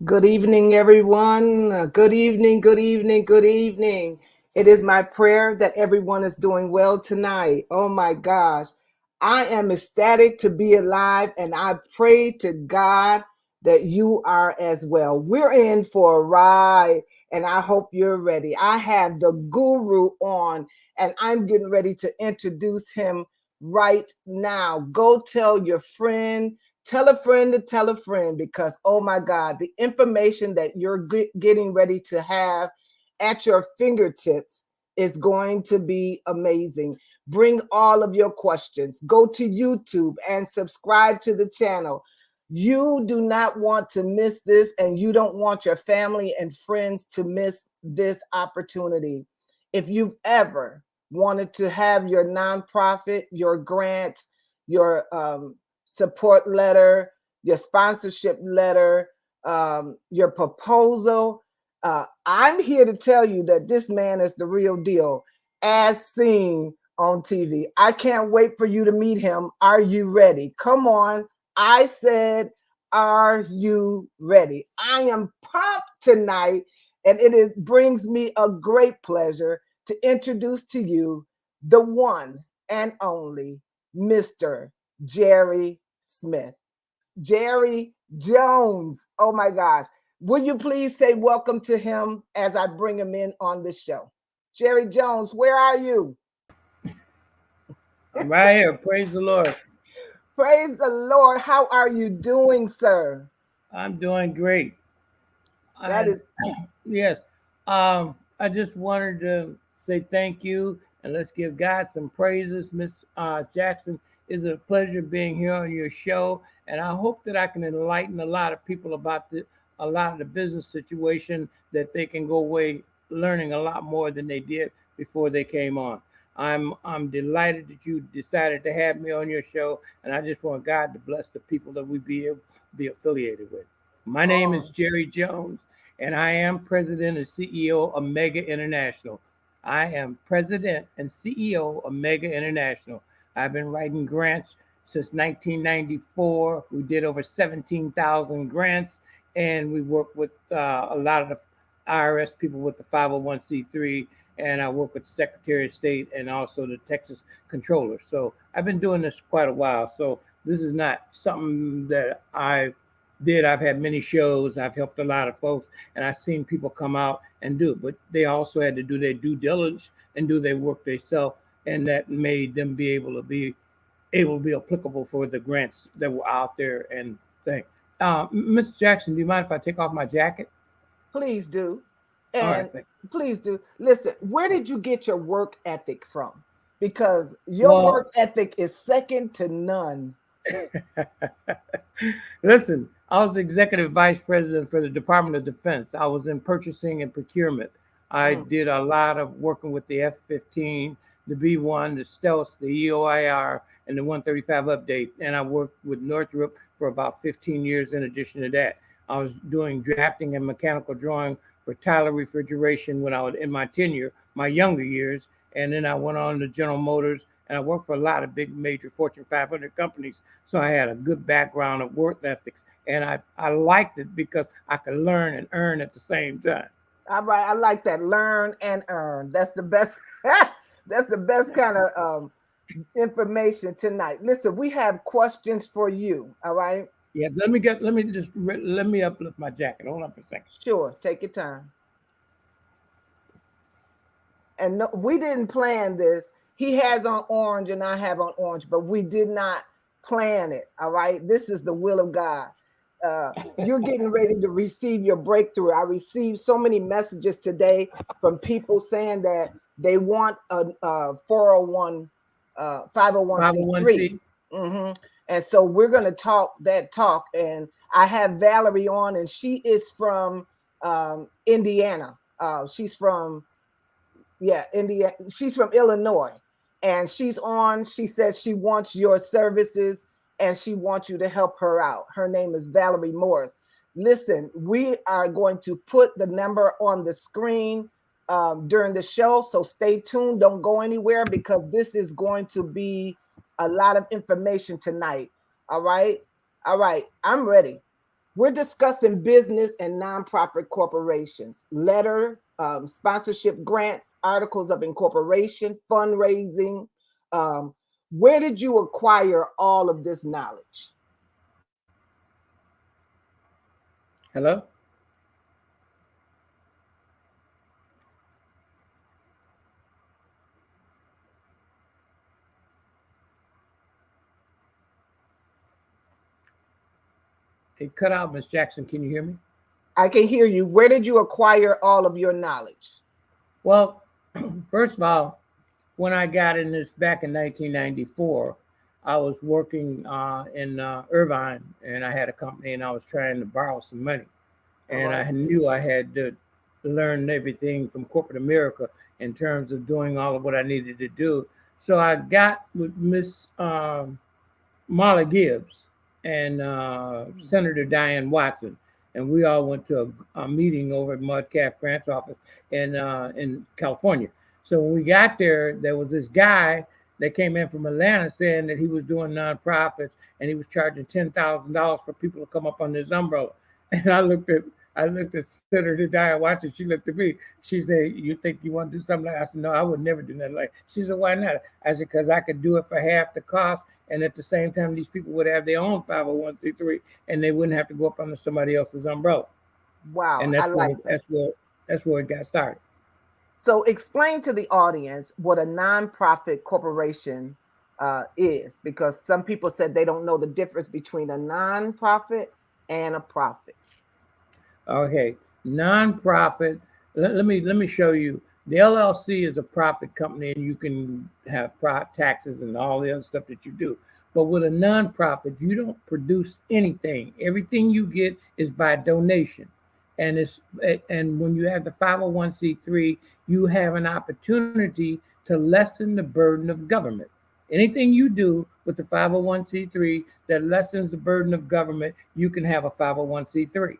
Good evening, everyone. Good evening, good evening, good evening. It is my prayer that everyone is doing well tonight. Oh my gosh. I am ecstatic to be alive, and I pray to God that you are as well. We're in for a ride, and I hope you're ready. I have the guru on, and I'm getting ready to introduce him right now. Go tell your friend. Tell a friend to tell a friend because, oh my God, the information that you're getting ready to have at your fingertips is going to be amazing. Bring all of your questions. Go to YouTube and subscribe to the channel. You do not want to miss this, and you don't want your family and friends to miss this opportunity. If you've ever wanted to have your nonprofit, your grant, your support letter, your sponsorship letter, your proposal. I'm here to tell you that this man is the real deal, as seen on TV. I can't wait for you to meet him. Are you ready? Come on. I said, are you ready? I am pumped tonight, and brings me a great pleasure to introduce to you the one and only Mr. Jerry Smith. Jerry Jones. Oh my gosh. Will you please say welcome to him as I bring him in on the show? Jerry Jones, where are you? I'm right here. Praise the Lord. Praise the Lord. How are you doing, sir? I'm doing great. That And is yes, I just wanted to say thank you and let's give God some praises. Miss Jackson, it's a pleasure being here on your show, and I hope that I can enlighten a lot of people about a lot of the business situation that they can go away learning a lot more than they did before they came on. I'm delighted that you decided to have me on your show, and I just want God to bless the people that we be affiliated with. My name is on. Jerry Jones, and I am president and CEO of Mega International. I am president and CEO of Mega International. I've been writing grants since 1994. We did over 17,000 grants, and we work with a lot of the IRS people with the 501c3, and I work with the Secretary of State and also the Texas Controller. So I've been doing this quite a while. So this is not something that I've had many shows. I've helped a lot of folks, and I've seen people come out and do it. But they also had to do their due diligence and do their work themselves, and that made them be applicable for the grants that were out there and things. Mr. Jackson, do you mind if I take off my jacket? Please do. All right, And thank please do. Listen, where did you get your work ethic from? Because you. your Well, work ethic is second to none. listen, I was executive vice president for the Department of Defense. I was in purchasing and procurement. I Mm. did a lot of working with the F-15, the B-1, the Stealth, the EOIR, and the 135 update. And I worked with Northrop for about 15 years in addition to that. I was doing drafting and mechanical drawing for Tyler Refrigeration when I was in my tenure, my younger years. And then I went on to General Motors, and I worked for a lot of big major Fortune 500 companies, so I had a good background of work ethics, and I liked it because I could learn and earn at the same time. All right, I like that. Learn and earn. That's the best. That's the best kind of information tonight. Listen, we have questions for you. All right. Yeah, let me uplift my jacket. Hold on for a second. Sure. Take your time. And no, we didn't plan this. He has on orange and I have on orange, but we did not plan it. All right. This is the will of God. You're getting ready to receive your breakthrough. I received so many messages today from people saying that they want a 401, 501c3. 501c. Mm-hmm. And so we're going to talk that talk. And I have Valerie on, and she is from Indiana. She's from Indiana. She's from Illinois, and she's on. She says she wants your services and she wants you to help her out. Her name is Valerie Morris. Listen, we are going to put the number on the screen during the show, so stay tuned. Don't go anywhere because this is going to be a lot of information tonight. All right, all right. I'm ready. We're discussing business and nonprofit corporations, sponsorship grants, articles of incorporation, fundraising. Um, where did you acquire all of this knowledge? Hello? It cut out, Miss Jackson. Can you hear me? I can hear you. Where did you acquire all of your knowledge? Well, first of all, when I got in this back in 1994, I was working in Irvine, and I had a company, and I was trying to borrow some money, and I knew I had to learn everything from corporate America in terms of doing all of what I needed to do. So I got with Miss Marla Gibbs and Senator Diane Watson, and we all went to a meeting over at Mudcalf Grant's office in California. So when we got there, there was this guy that came in from Atlanta saying that he was doing nonprofits and he was charging $10,000 for people to come up under his umbrella. And I looked at Senator Diane Watson. She looked at me. She said, "You think you want to do something like that?" I said, "No, I would never do that." Like, she said, "Why not?" I said, "Because I could do it for half the cost, and at the same time, these people would have their own 501c3, and they wouldn't have to go up under somebody else's umbrella." Wow, And I like that. That's where it got started. So explain to the audience what a nonprofit corporation is, because some people said they don't know the difference between a nonprofit and a profit. Okay, nonprofit. Let me show you. The LLC is a profit company, and you can have taxes and all the other stuff that you do. But with a nonprofit, you don't produce anything. Everything you get is by donation, and when you have the 501c3, you have an opportunity to lessen the burden of government. Anything you do with the 501c3 that lessens the burden of government, you can have a 501c3.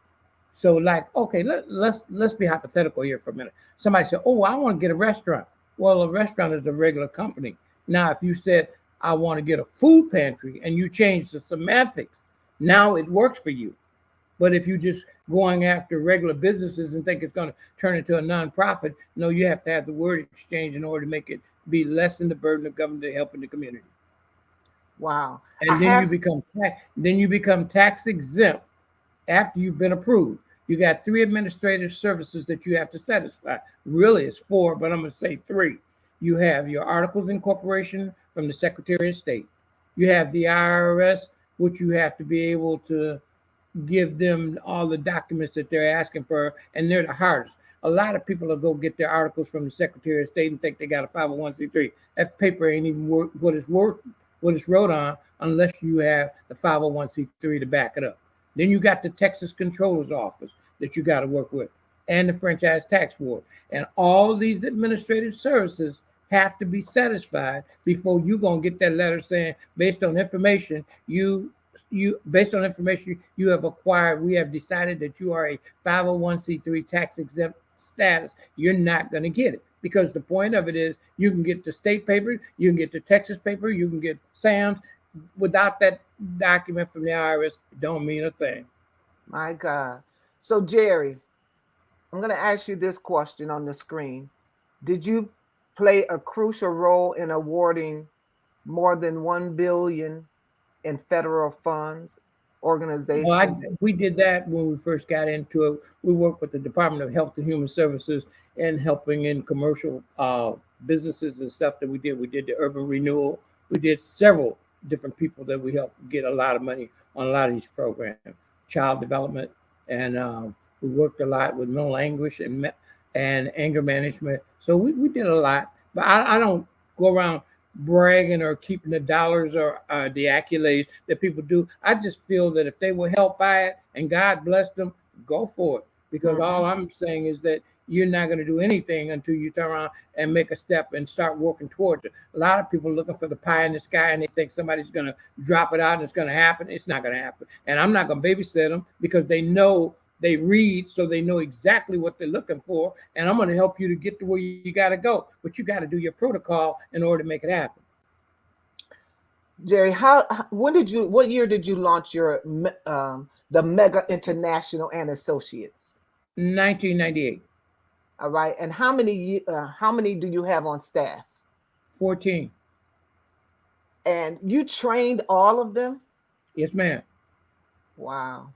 So, like, okay, let's be hypothetical here for a minute. Somebody said, "Oh, I want to get a restaurant." Well, a restaurant is a regular company. Now, if you said, "I want to get a food pantry," and you change the semantics, now it works for you. But if you're just going after regular businesses and think it's going to turn into a nonprofit, no, you have to have the word exchange in order to make it be less than the burden of government to help in the community. Wow. And then you become tax exempt after you've been approved. You got 3 administrative services that you have to satisfy. Really, it's 4, but I'm going to say 3. You have your articles of incorporation from the Secretary of State. You have the IRS, which you have to be able to give them all the documents that they're asking for, and they're the hardest. A lot of people will go get their articles from the Secretary of State and think they got a 501c3. That paper ain't even worth what it's wrote on, unless you have the 501c3 to back it up. Then you got the Texas Controller's Office that you got to work with, and the Franchise Tax Board. And all of these administrative services have to be satisfied before you're going to get that letter saying, based on information you have acquired, we have decided that you are a 501c3 tax exempt status. You're not going to get it, because the point of it is you can get the state paper, you can get the Texas paper, you can get SAMS. Without that document from the IRS, it don't mean a thing. My God. So, Jerry, I'm going to ask you this question on the screen. Did you play a crucial role in awarding more than $1 billion in federal funds, organizations? Well, we did that when we first got into it. We worked with the Department of Health and Human Services and helping in commercial businesses and stuff that we did. We did the urban renewal. We did several different people that we helped get a lot of money on a lot of these programs, child development, and we worked a lot with mental anguish and anger management. So we did a lot, but I don't go around bragging or keeping the dollars or the accolades that people do. I just feel that if they will help by it and God bless them, go for it. Because all I'm saying is that you're not going to do anything until you turn around and make a step and start working towards it. A lot of people are looking for the pie in the sky, and they think somebody's going to drop it out and it's going to happen. It's not going to happen. And I'm not going to babysit them, because they know, they read, so they know exactly what they're looking for. And I'm going to help you to get to where you got to go. But you got to do your protocol in order to make it happen. Jerry, what year did you launch your the Mega International and Associates? 1998. All right, and how many do you have on staff? 14. And you trained all of them? Yes, ma'am. Wow.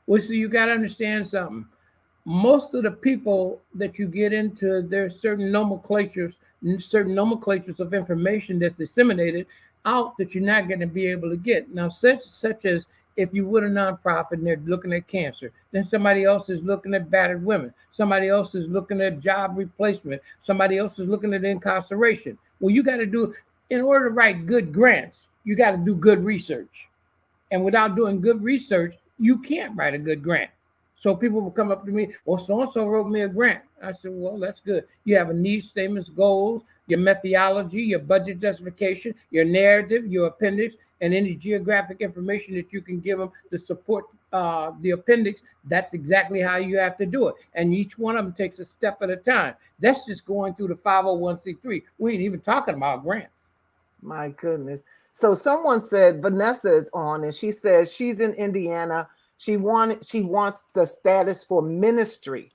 Well, so you got to understand something. Most of the people that you get into, there's certain nomenclatures of information that's disseminated out that you're not going to be able to get. Now, such as if you would a nonprofit and they're looking at cancer, then somebody else is looking at battered women, somebody else is looking at job replacement, somebody else is looking at incarceration. Well, you got to do, in order to write good grants, you got to do good research. And without doing good research, you can't write a good grant. So people will come up to me, well, so and so wrote me a grant. I said, well, that's good. You have a needs statements, goals, your methodology, your budget justification, your narrative, your appendix, and any geographic information that you can give them to support the appendix. That's exactly how you have to do it. And each one of them takes a step at a time. That's just going through the 501c3. We ain't even talking about grants. My goodness. So someone said Vanessa is on and she says she's in Indiana. She wants the status for ministry.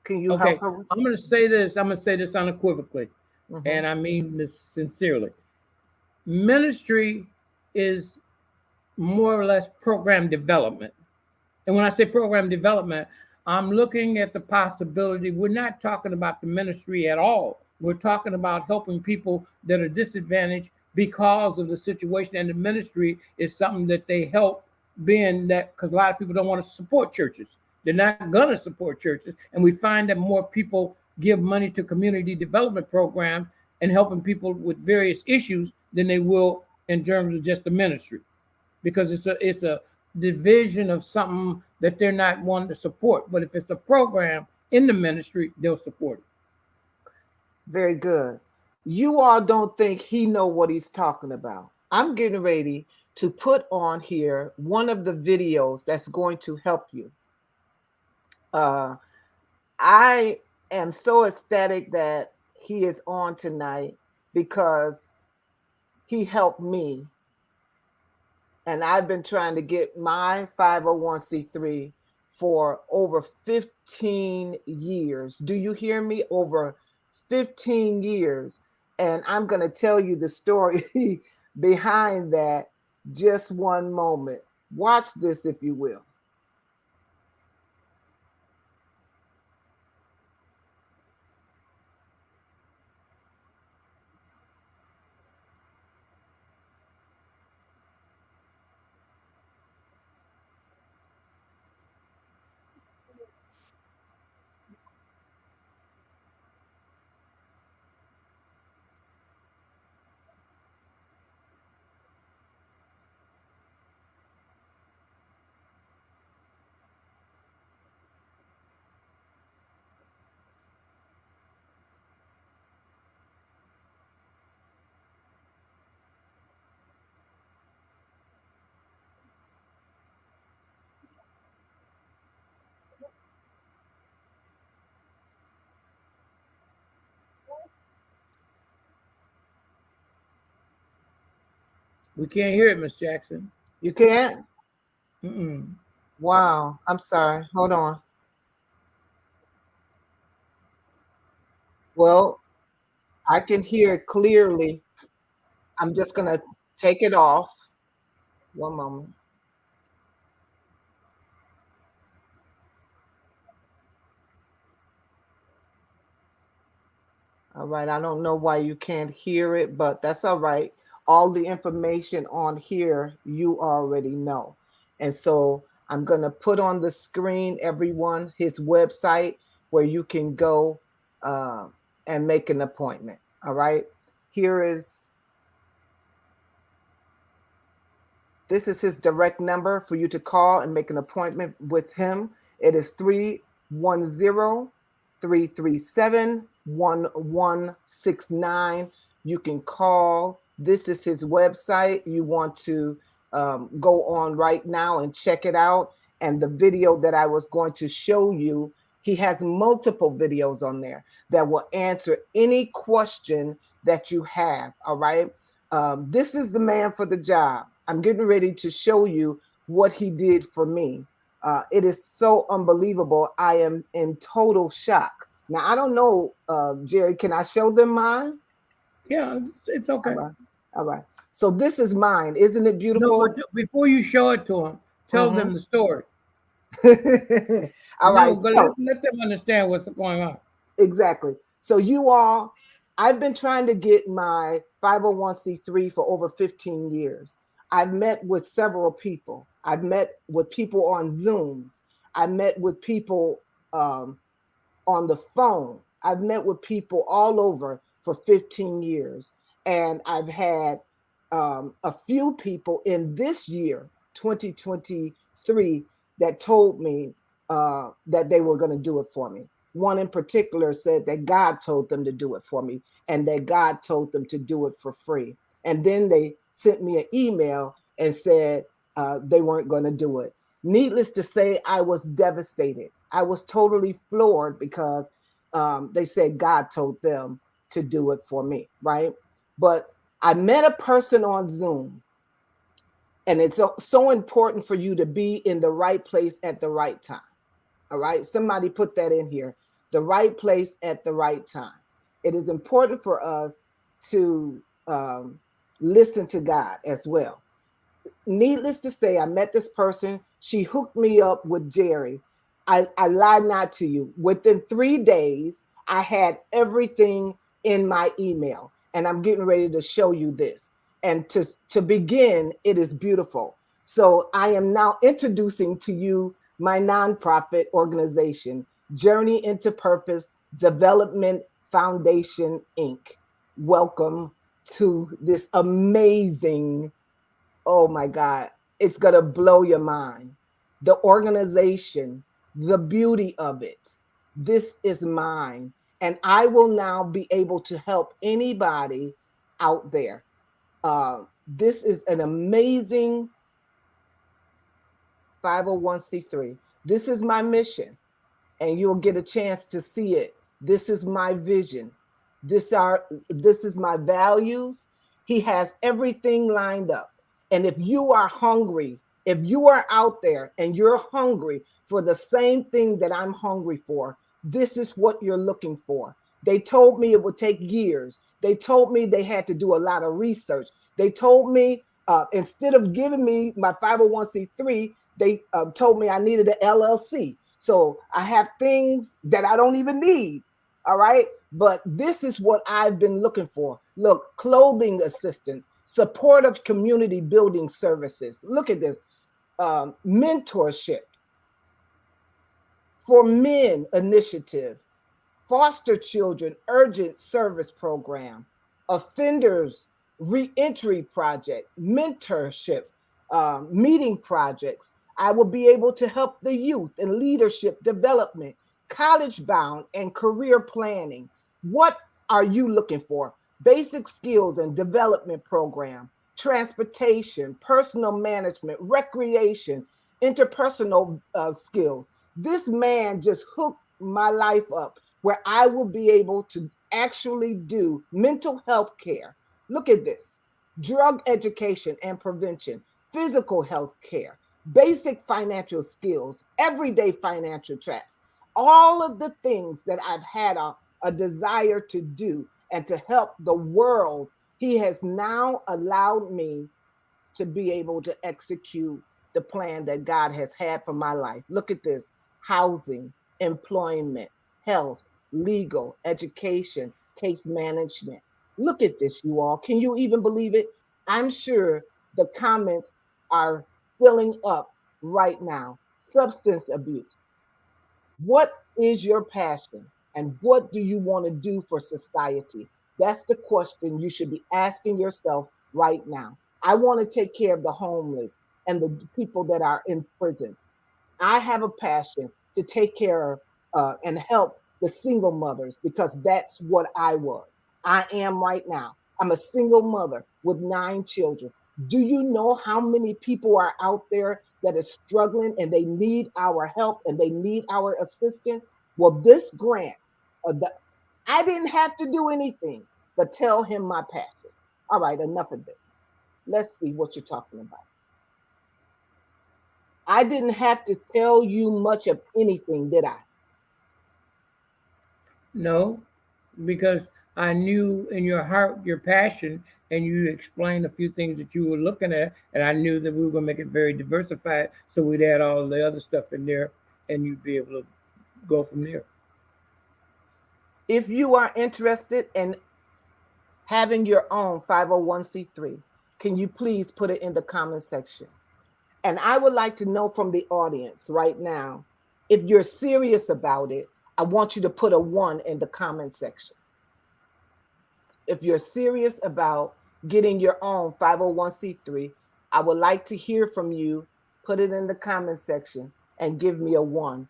Can you help Okay, her? I'm going to say this. I'm going to say this unequivocally, Mm-hmm. and I mean this sincerely. Ministry is more or less program development. And when I say program development, I'm looking at the possibility. We're not talking about the ministry at all. We're talking about helping people that are disadvantaged because of the situation. And the ministry is something that they help, being that, because a lot of people don't want to support churches. They're not going to support churches. And we find that more people give money to community development programs and helping people with various issues than they will in terms of just the ministry, because it's a division of something that they're not wanting to support. But if it's a program in the ministry, they'll support it. Very good. You all don't think he know what he's talking about. I'm getting ready to put on here one of the videos that's going to help you. I am so ecstatic that he is on tonight because he helped me. And I've been trying to get my 501c3 for over 15 years. Do you hear me? Over 15 years. And I'm going to tell you the story behind that. Just one moment. Watch this, if you will. We can't hear it, Miss Jackson. You can't? Mm-mm. Wow. I'm sorry. Hold on. Well, I can hear it clearly. I'm just going to take it off. One moment. All right. I don't know why you can't hear it, but that's all right. All the information on here you already know. And so I'm going to put on the screen, everyone, his website where you can go uh, and make an appointment. All right. Here is This is his direct number for you to call and make an appointment with him. It is 310-337-1169. You can call. This is his website. You want to go on right now and check it out. And the video that I was going to show you, he has multiple videos on there that will answer any question that you have. All right. This is the man for the job. I'm getting ready to show you what he did for me. It is so unbelievable. I am in total shock. Now, I don't know, Jerry, can I show them mine? Yeah, it's All okay. right. All right. So this is mine. Isn't it No, but beautiful? before you show it to them, tell Mm-hmm. them the story. All No, right. but So let them understand what's going on. exactly. So you all, I've been trying to get my 501c3 for over 15 years. I've met with several people. I've met with people on Zooms. I've met with people um, on the phone. I've met with people all over for 15 years. And I've had a few people in this year, 2023, that told me that they were going to do it for me. One in particular said that God told them to do it for me and that God told them to do it for free. And then they sent me an email and said they weren't going to do it. Needless to say, I was devastated. I was totally floored because they said God told them to do it for me, right? But I met a person on Zoom, and it's so important for you to be in the right place at the right time. All right. Somebody put that in here, the right place at the right time. It is important for us to listen to God as well. Needless to say, I met this person. She hooked me up with Jerry. I lied not to you. Within 3 days, I had everything in my email, and I'm getting ready to show you this. And to begin, it is beautiful. So I am now introducing to you my nonprofit organization, Journey into Purpose Development Foundation Inc. Welcome to this amazing, oh my God, it's going to blow your mind. The organization, the beauty of it. This is mine. And I will now be able to help anybody out there. This is an amazing 501c3. This is my mission, and you'll get a chance to see it. This is my vision. This is my values. He has everything lined up. And if you are hungry, if you are out there and you're hungry for the same thing that I'm hungry for, this is what you're looking for. They told me it would take years. They told me they had to do a lot of research. They told me instead of giving me my 501c3, they told me I needed an LLC. So I have things that I don't even need. All right. But this is what I've been looking for. Look, clothing assistant, supportive community building services. Look at this, mentorship for men initiative, foster children urgent service program, offenders reentry project, mentorship, meeting projects. I will be able to help the youth in leadership development, college bound, and career planning. What are you looking for? Basic skills and development program, transportation, personal management, recreation, interpersonal skills. This man just hooked my life up where I will be able to actually do mental health care. Look at this, drug education and prevention, physical health care, basic financial skills, everyday financial tracks, all of the things that I've had a desire to do and to help the world. He has now allowed me to be able to execute the plan that God has had for my life. Look at this, housing, employment, health, legal, education, case management. Look at this, you all. Can you even believe it? I'm sure the comments are filling up right now. Substance abuse. What is your passion and what do you want to do for society? That's the question you should be asking yourself right now. I want to take care of the homeless and the people that are in prison. I have a passion to take care of and help the single mothers because that's what I was. I am right now. I'm a single mother with 9 children. Do you know how many people are out there that are struggling and they need our help and they need our assistance? Well, this grant, uh, the, I didn't have to do anything but tell him my passion. All right, enough of this. Let's see what you're talking about. I didn't have to tell you much of anything, did I? No, because I knew in your heart your passion, and you explained a few things that you were looking at, and I knew that we were going to make it very diversified, so we'd add all the other stuff in there, and you'd be able to go from there. If you are interested in having your own 501c3, can you please put it in the comment section? And I would like to know from the audience right now, if you're serious about it, I want you to put a 1 in the comment section. If you're serious about getting your own 501c3, I would like to hear from you. Put it in the comment section and give me a 1.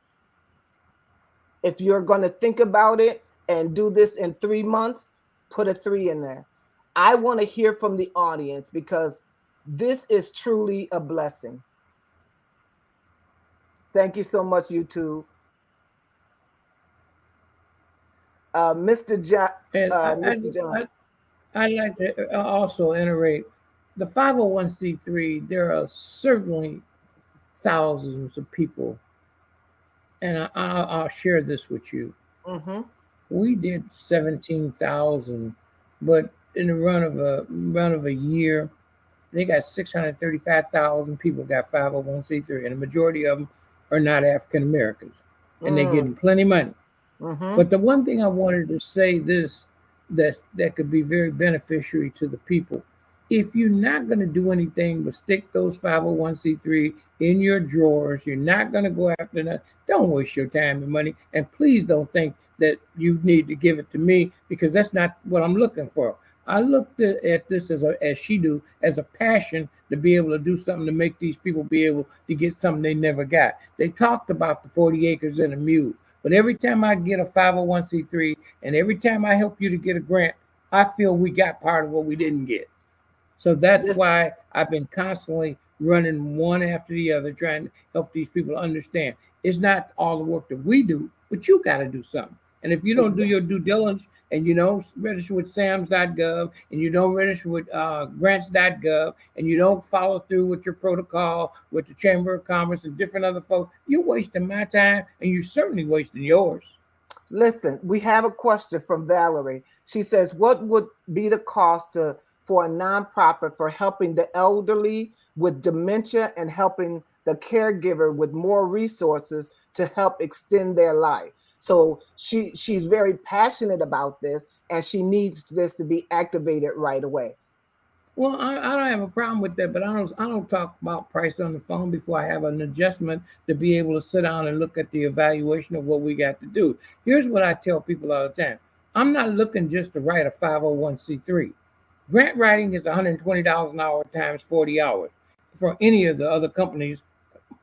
If you're going to think about it and do this in 3 months, put a 3 in there. I want to hear from the audience because this is truly a blessing. Thank you so much, YouTube. Mr. John. And Mr. John. I'd like to also iterate the 501c3. There are certainly thousands of people, and I'll share this with you. Mm-hmm. We did 17,000, but in the run of a year, they got 635,000 people got 501c3, and the majority of them are not African Americans, and they're getting plenty of money. Mm-hmm. But the one thing I wanted to say this that could be very beneficiary to the people. If you're not going to do anything but stick those 501c3 in your drawers, you're not going to go after that. Don't waste your time and money, and please don't think that you need to give it to me because that's not what I'm looking for. I looked at this as she do as a passion to be able to do something to make these people be able to get something they never got. They talked about the 40 acres and a mule, but every time I get a 501c3 and every time I help you to get a grant, I feel we got part of what we didn't get. So that's why I've been constantly running one after the other, trying to help these people understand it's not all the work that we do, but you got to do something. And if you don't do your due diligence and you don't register with SAMS.gov and you don't register with grants.gov and you don't follow through with your protocol with the Chamber of Commerce and different other folks, you're wasting my time and you're certainly wasting yours. Listen, we have a question from Valerie. She says, what would be the cost for a nonprofit for helping the elderly with dementia and helping the caregiver with more resources to help extend their life? So she's very passionate about this, and she needs this to be activated right away. Well, I don't have a problem with that, but I don't talk about price on the phone before I have an adjustment to be able to sit down and look at the evaluation of what we got to do. Here's what I tell people all the time. I'm not looking just to write a 501c3. Grant writing is $120 an hour times 40 hours for any of the other companies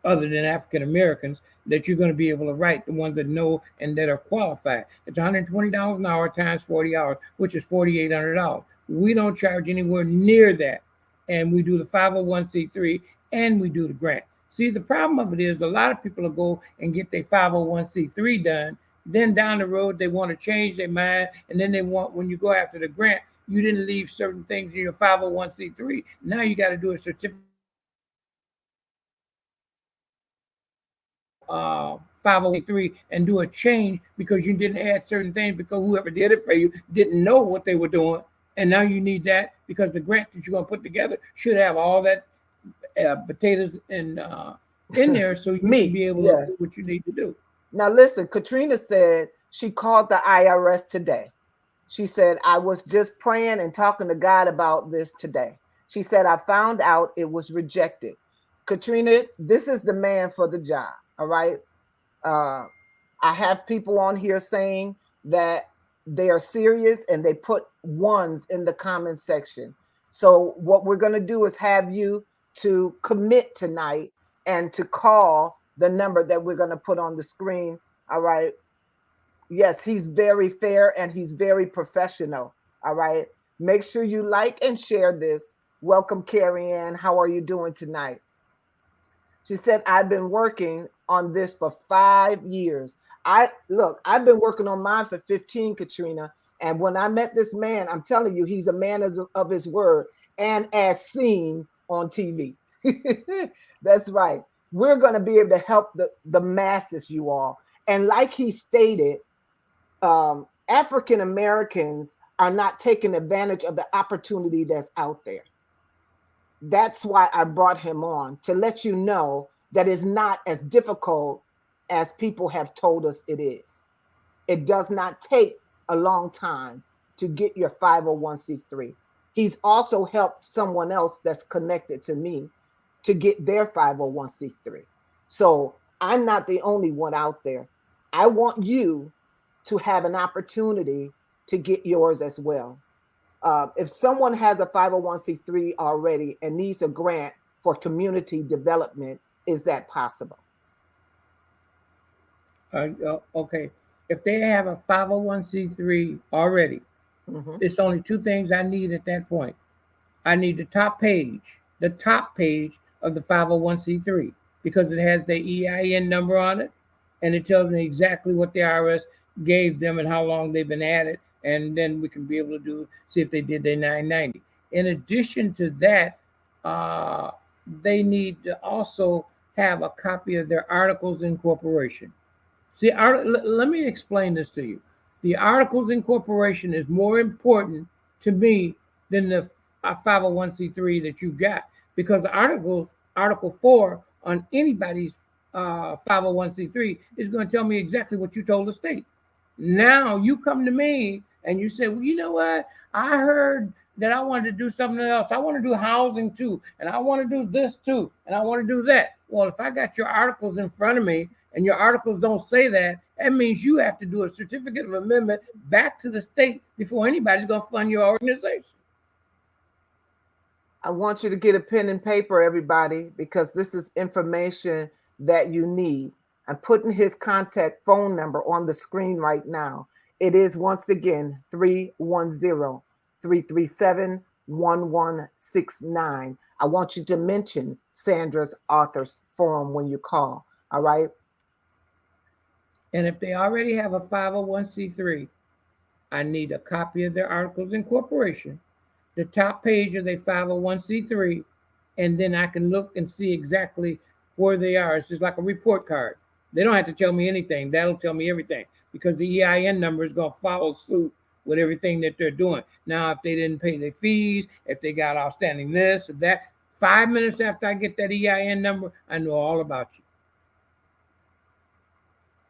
other than African Americans that you're going to be able to write, the ones that know and that are qualified. It's $120 an hour times 40 hours, which is $4,800. We don't charge anywhere near that. And we do the 501c3 and we do the grant. See, the problem of it is a lot of people will go and get their 501c3 done. Then down the road, they want to change their mind. And then they want, when you go after the grant, you didn't leave certain things in your 501c3. Now you got to do a certificate 503 and do a change because you didn't add certain things because whoever did it for you didn't know what they were doing. And now you need that because the grant that you're going to put together should have all that potatoes and in there so you can be able to do what you need to do. Now, listen, Katrina said she called the IRS today. She said, I was just praying and talking to God about this today. She said, I found out it was rejected. Katrina, this is the man for the job. All right. I have people on here saying that they are serious and they put ones in the comment section. So what we're going to do is have you to commit tonight and to call the number that we're going to put on the screen. All right. Yes, he's very fair and he's very professional. All right. Make sure you like and share this. Welcome, Carrie Ann. How are you doing tonight? She said, I've been working on this for 5 years. I've been working on mine for 15, Katrina, And when I met this man, I'm telling you, he's a man of his word and as seen on TV. That's right. We're going to be able to help the masses, you all. And like he stated, African Americans are not taking advantage of the opportunity that's out there. That's why I brought him on, to let you know that it's not as difficult as people have told us it is. It does not take a long time to get your 501c3. He's also helped someone else that's connected to me to get their 501c3. So I'm not the only one out there. I want you to have an opportunity to get yours as well. If someone has a 501c3 already and needs a grant for community development, is that possible? Okay. If they have a 501c3 already, it's only two things I need at that point. I need the top page of the 501c3, because it has their EIN number on it, and it tells me exactly what the IRS gave them and how long they've been at it, and then we can be able to see if they did their 990. In addition to that, they need to also have a copy of their articles of incorporation. See, let me explain this to you. The articles of incorporation is more important to me than the 501c3 that you got, because Article 4 on anybody's 501c3 is going to tell me exactly what you told the state. Now you come to me and you say, well, you know what? I heard that I wanted to do something else. I want to do housing too, and I want to do this too, and I want to do that. Well, if I got your articles in front of me and your articles don't say that, that means you have to do a certificate of amendment back to the state before anybody's going to fund your organization. I want you to get a pen and paper, everybody, because this is information that you need. I'm putting his contact phone number on the screen right now. It is, once again, 310-337-1169. I want you to mention Sandra's Authors Forum when you call. All right. And if they already have a 501c3, I need a copy of their articles of incorporation, the top page of their 501c3, and then I can look and see exactly where they are. It's just like a report card. They don't have to tell me anything. That'll tell me everything, because the EIN number is going to follow suit with everything that they're doing. Now, if they didn't pay their fees, if they got outstanding this or that, 5 minutes after I get that EIN number, I know all about you.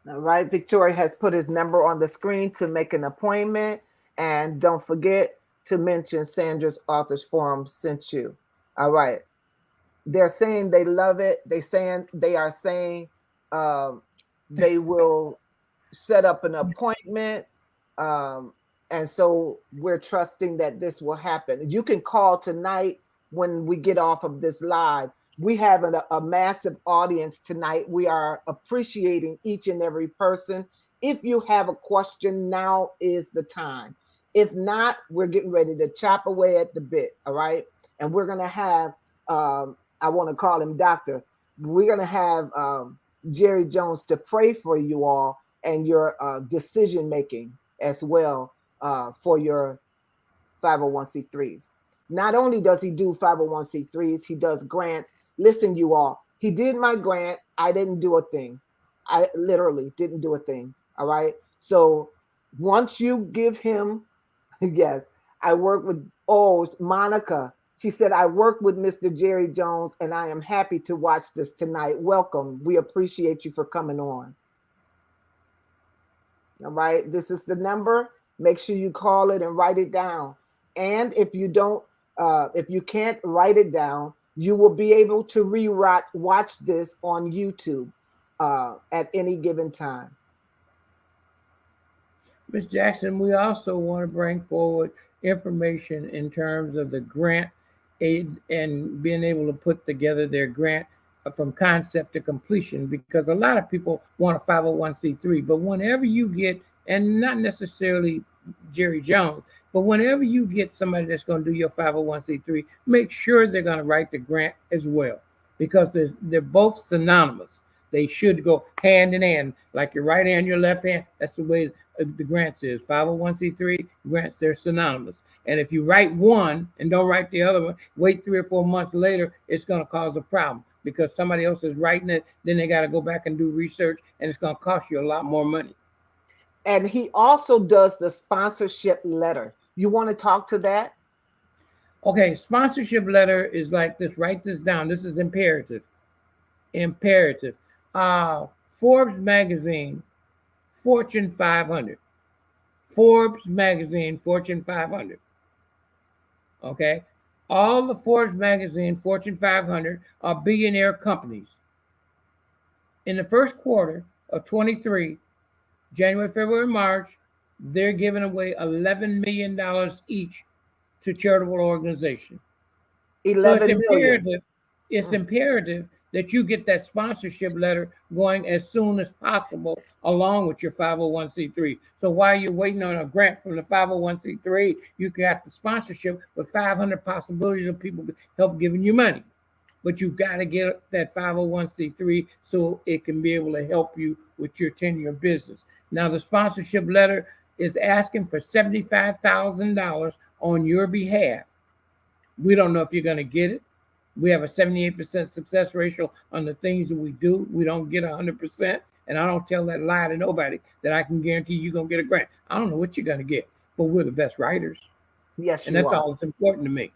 All right. Victoria has put his number on the screen to make an appointment. And don't forget to mention Sandra's Authors Forum sent you. All right. They're saying they love it. They are saying they will set up an appointment. And so we're trusting that this will happen. You can call tonight when we get off of this live. We have a massive audience tonight. We are appreciating each and every person. If you have a question, now is the time. If not, we're getting ready to chop away at the bit. All right. And we're going to have, I want to call him doctor. We're going to have Jerry Jones to pray for you all and your decision making as well for your 501c3s. Not only does he do 501c3s, he does grants. Listen, you all, he did my grant. I didn't do a thing. I literally didn't do a thing. All right. So once you give him, yes, I work with, Monica. She said, I work with Mr. Jerry Jones, and I am happy to watch this tonight. Welcome. We appreciate you for coming on. All right. This is the number. Make sure you call it and write it down. And if you can't write it down, you will be able to watch this on YouTube at any given time. Ms. Jackson, we also want to bring forward information in terms of the grant aid and being able to put together their grant from concept to completion, because a lot of people want a 501c3, but whenever you get, and not necessarily Jerry Jones, but whenever you get somebody that's going to do your 501c3, make sure they're going to write the grant as well, because they're both synonymous. They should go hand in hand, like your right hand, your left hand. That's the way the grants is. 501c3 grants, they're synonymous. And if you write one and don't write the other one, wait 3 or 4 months later, it's going to cause a problem because somebody else is writing it. Then they got to go back and do research, and it's going to cost you a lot more money. And he also does the sponsorship letter. You want to talk to that? Okay, sponsorship letter is like this. Write this down. This is imperative. Imperative. Forbes magazine, Fortune 500. Forbes magazine, Fortune 500. Okay, all the Forbes magazine, Fortune 500 are billionaire companies. In the first quarter of 23, January, February, March, they're giving away $11 million each to charitable organizations. So it's 11 million. imperative, it's imperative that you get that sponsorship letter going as soon as possible, along with your 501c3. So while you're waiting on a grant from the 501c3, you got the sponsorship with 500 possibilities of people help giving you money. But you've got to get that 501c3 so it can be able to help you with your 10-year business. Now, the sponsorship letter is asking for $75,000 on your behalf. We don't know if you're going to get it. We have a 78% success ratio on the things that we do. We don't get 100%. And I don't tell that lie to nobody that I can guarantee you're going to get a grant. I don't know what you're going to get, but we're the best writers. Yes, and you that's are. all that's important to me.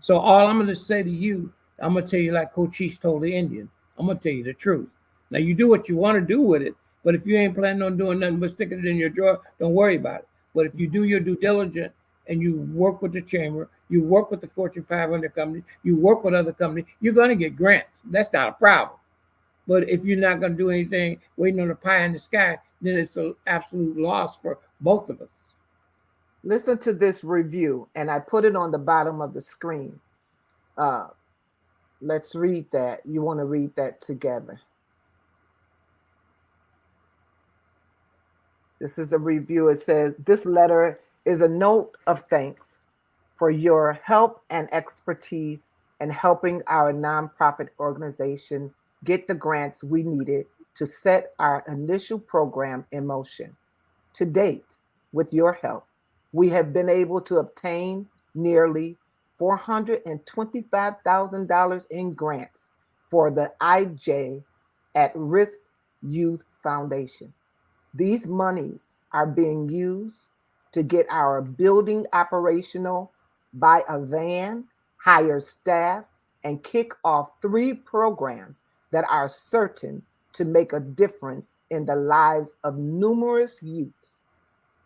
So all I'm going to say to you, I'm going to tell you like Cochise told the Indian. I'm going to tell you the truth. Now, you do what you want to do with it, but if you ain't planning on doing nothing but sticking it in your drawer, don't worry about it. But if you do your due diligence and you work with the chamber, you work with the Fortune 500 companies, you work with other companies, you're going to get grants. That's not a problem. But if you're not going to do anything waiting on the pie in the sky, then it's an absolute loss for both of us. Listen to this review, and I put it on the bottom of the screen. Let's read that. You want to read that together. This is a review. It says, this letter is a note of thanks for your help and expertise in helping our nonprofit organization get the grants we needed to set our initial program in motion. To date, with your help, we have been able to obtain nearly $425,000 in grants for the IJ at Risk Youth Foundation. These monies are being used to get our building operational, buy a van, hire staff, and kick off 3 programs that are certain to make a difference in the lives of numerous youths.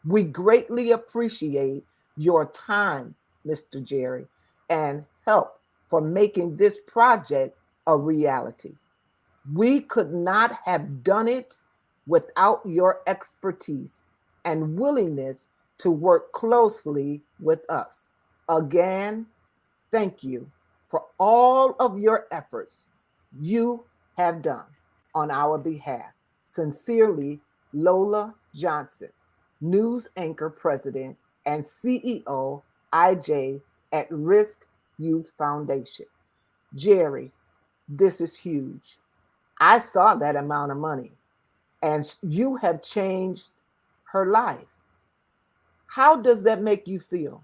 We greatly appreciate your time, Mr. Jerry, and help for making this project a reality. We could not have done it without your expertise and willingness to work closely with us. Again, thank you for all of your efforts you have done on our behalf. Sincerely, Lola Johnson, news anchor president and CEO, IJ at Risk Youth Foundation. Jerry, this is huge. I saw that amount of money, and you have changed her life. How does that make you feel?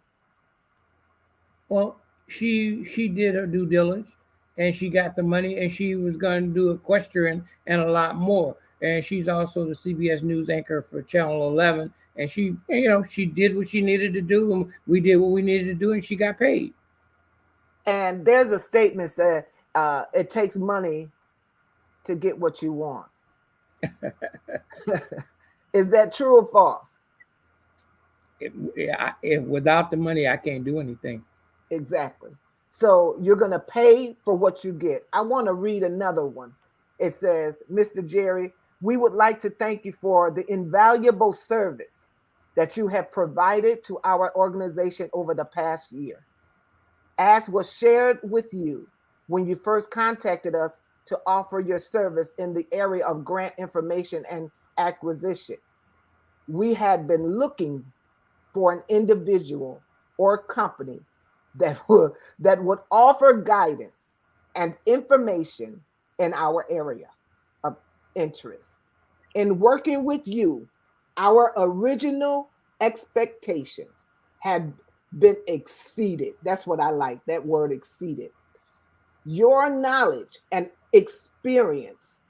Well, she did her due diligence, and she got the money, and she was going to do equestrian and a lot more. And she's also the CBS News anchor for Channel 11. And she, she did what she needed to do, and we did what we needed to do, and she got paid. And there's a statement said, it takes money to get what you want. Is that true or false? Without the money, I can't do anything. Exactly. So you're going to pay for what you get. I want to read another one. It says, Mr. Jerry, we would like to thank you for the invaluable service that you have provided to our organization over the past year. As was shared with you when you first contacted us to offer your service in the area of grant information and acquisition, we had been looking for an individual or company that would offer guidance and information in our area of interest. In working with you, our original expectations have been exceeded. That's what I like, that word exceeded. Your knowledge and experience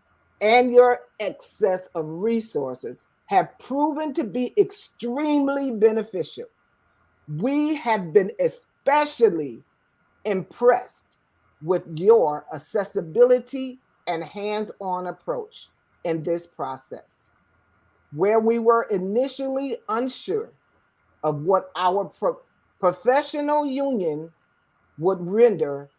and your excess of resources have proven to be extremely beneficial. We have been especially impressed with your accessibility and hands on approach in this process. Where we were initially unsure of what our professional union would render,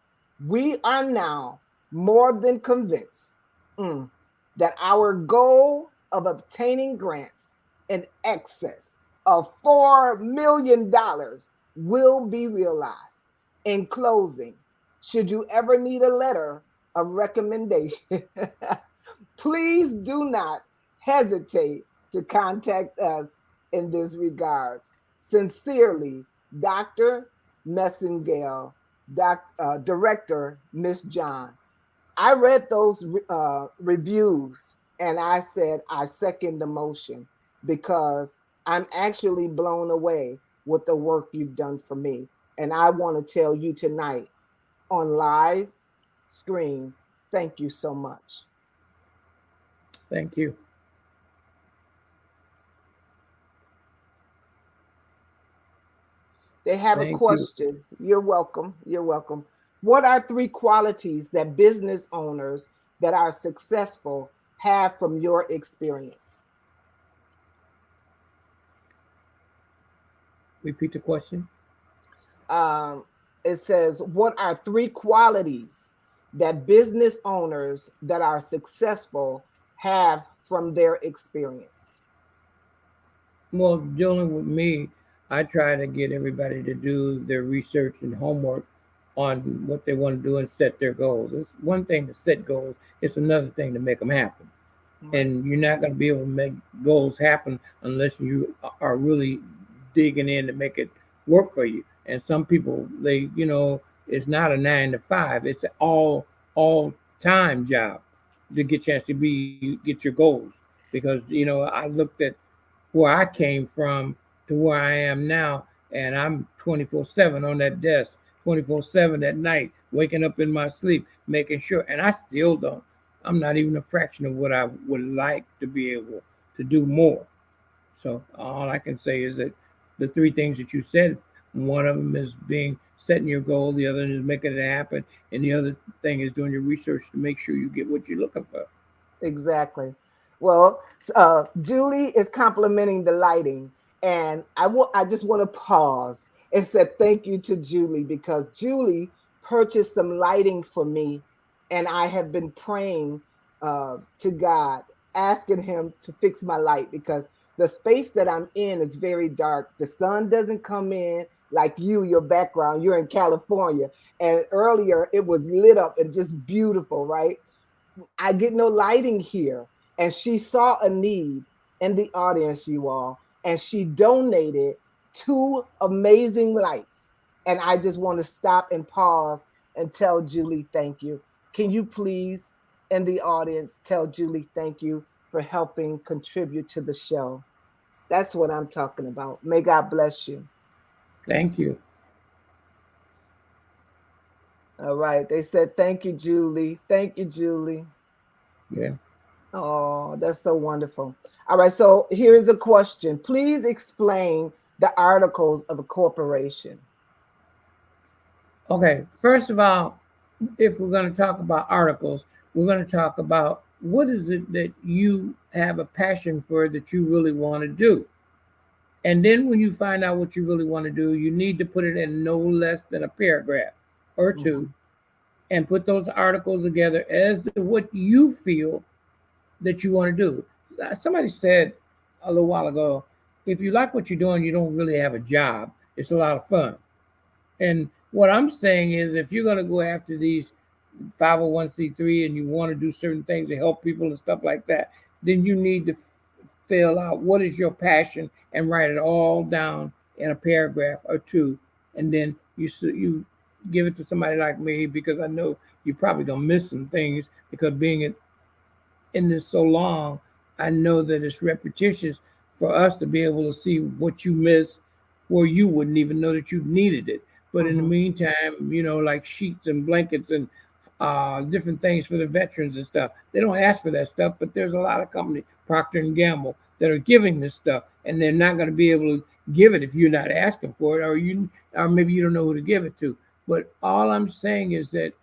we are now more than convinced that our goal of obtaining grants in excess of $4 million will be realized. In closing, should you ever need a letter of recommendation, please do not hesitate to contact us in this regards. Sincerely, Dr. Messingale, Director Miss John. I read those reviews and I said, I second the motion because I'm actually blown away with the work you've done for me. And I want to tell you tonight on live screen, thank you so much. Thank you. They have a question. You're welcome. You're welcome. What are three qualities that business owners that are successful have from your experience? Repeat the question. It says, what are three qualities that business owners that are successful have from their experience? Well, dealing with me, I try to get everybody to do their research and homework on what they want to do and set their goals. It's one thing to set goals, it's another thing to make them happen. And you're not going to be able to make goals happen unless you are really digging in to make it work for you. And some people, it's not a 9 to 5; it's an all time job to get a chance to get your goals. Because I looked at where I came from to where I am now, and I'm 24/7 on that desk, 24/7 at night, waking up in my sleep, making sure, and I still don't. I'm not even a fraction of what I would like to be able to do more. So all I can say is that the three things that you said, one of them is setting your goal, the other is making it happen, and the other thing is doing your research to make sure you get what you're looking for. Exactly. Well, Julie is complimenting the lighting, and I just want to pause and say thank you to Julie because Julie purchased some lighting for me, and I have been praying to God, asking Him to fix my light because the space that I'm in is very dark. The sun doesn't come in like your background. You're in California, and earlier it was lit up and just beautiful, right? I get no lighting here. And she saw a need in the audience, you all, and she donated 2 amazing lights. And I just want to stop and pause and tell Julie, thank you. Can you please, in the audience, tell Julie, thank you for helping contribute to the show? That's what I'm talking about. May God bless you. Thank you. All right. They said, thank you, Julie. Thank you, Julie. Yeah. Oh, that's so wonderful. All right. So here is a question. Please explain the articles of a corporation. Okay. First of all, if we're going to talk about articles, we're going to talk about what is it that you have a passion for that you really want to do. And then when you find out what you really want to do, you need to put it in no less than a paragraph or two and put those articles together as to what you feel that you want to do. Somebody said a little while ago, if you like what you're doing, you don't really have a job. It's a lot of fun. And what I'm saying is, if you're going to go after these 501c3 and you want to do certain things to help people and stuff like that, then you need to fill out what is your passion and write it all down in a paragraph or two. And then you give it to somebody like me because I know you're probably going to miss some things because being in this so long, I know that it's repetitious for us to be able to see what you missed where you wouldn't even know that you needed it. But in the Mm-hmm. meantime, like sheets and blankets and different things for the veterans and stuff. They don't ask for that stuff, but there's a lot of companies, Procter and Gamble, that are giving this stuff, and they're not going to be able to give it if you're not asking for it, or maybe you don't know who to give it to. But all I'm saying is that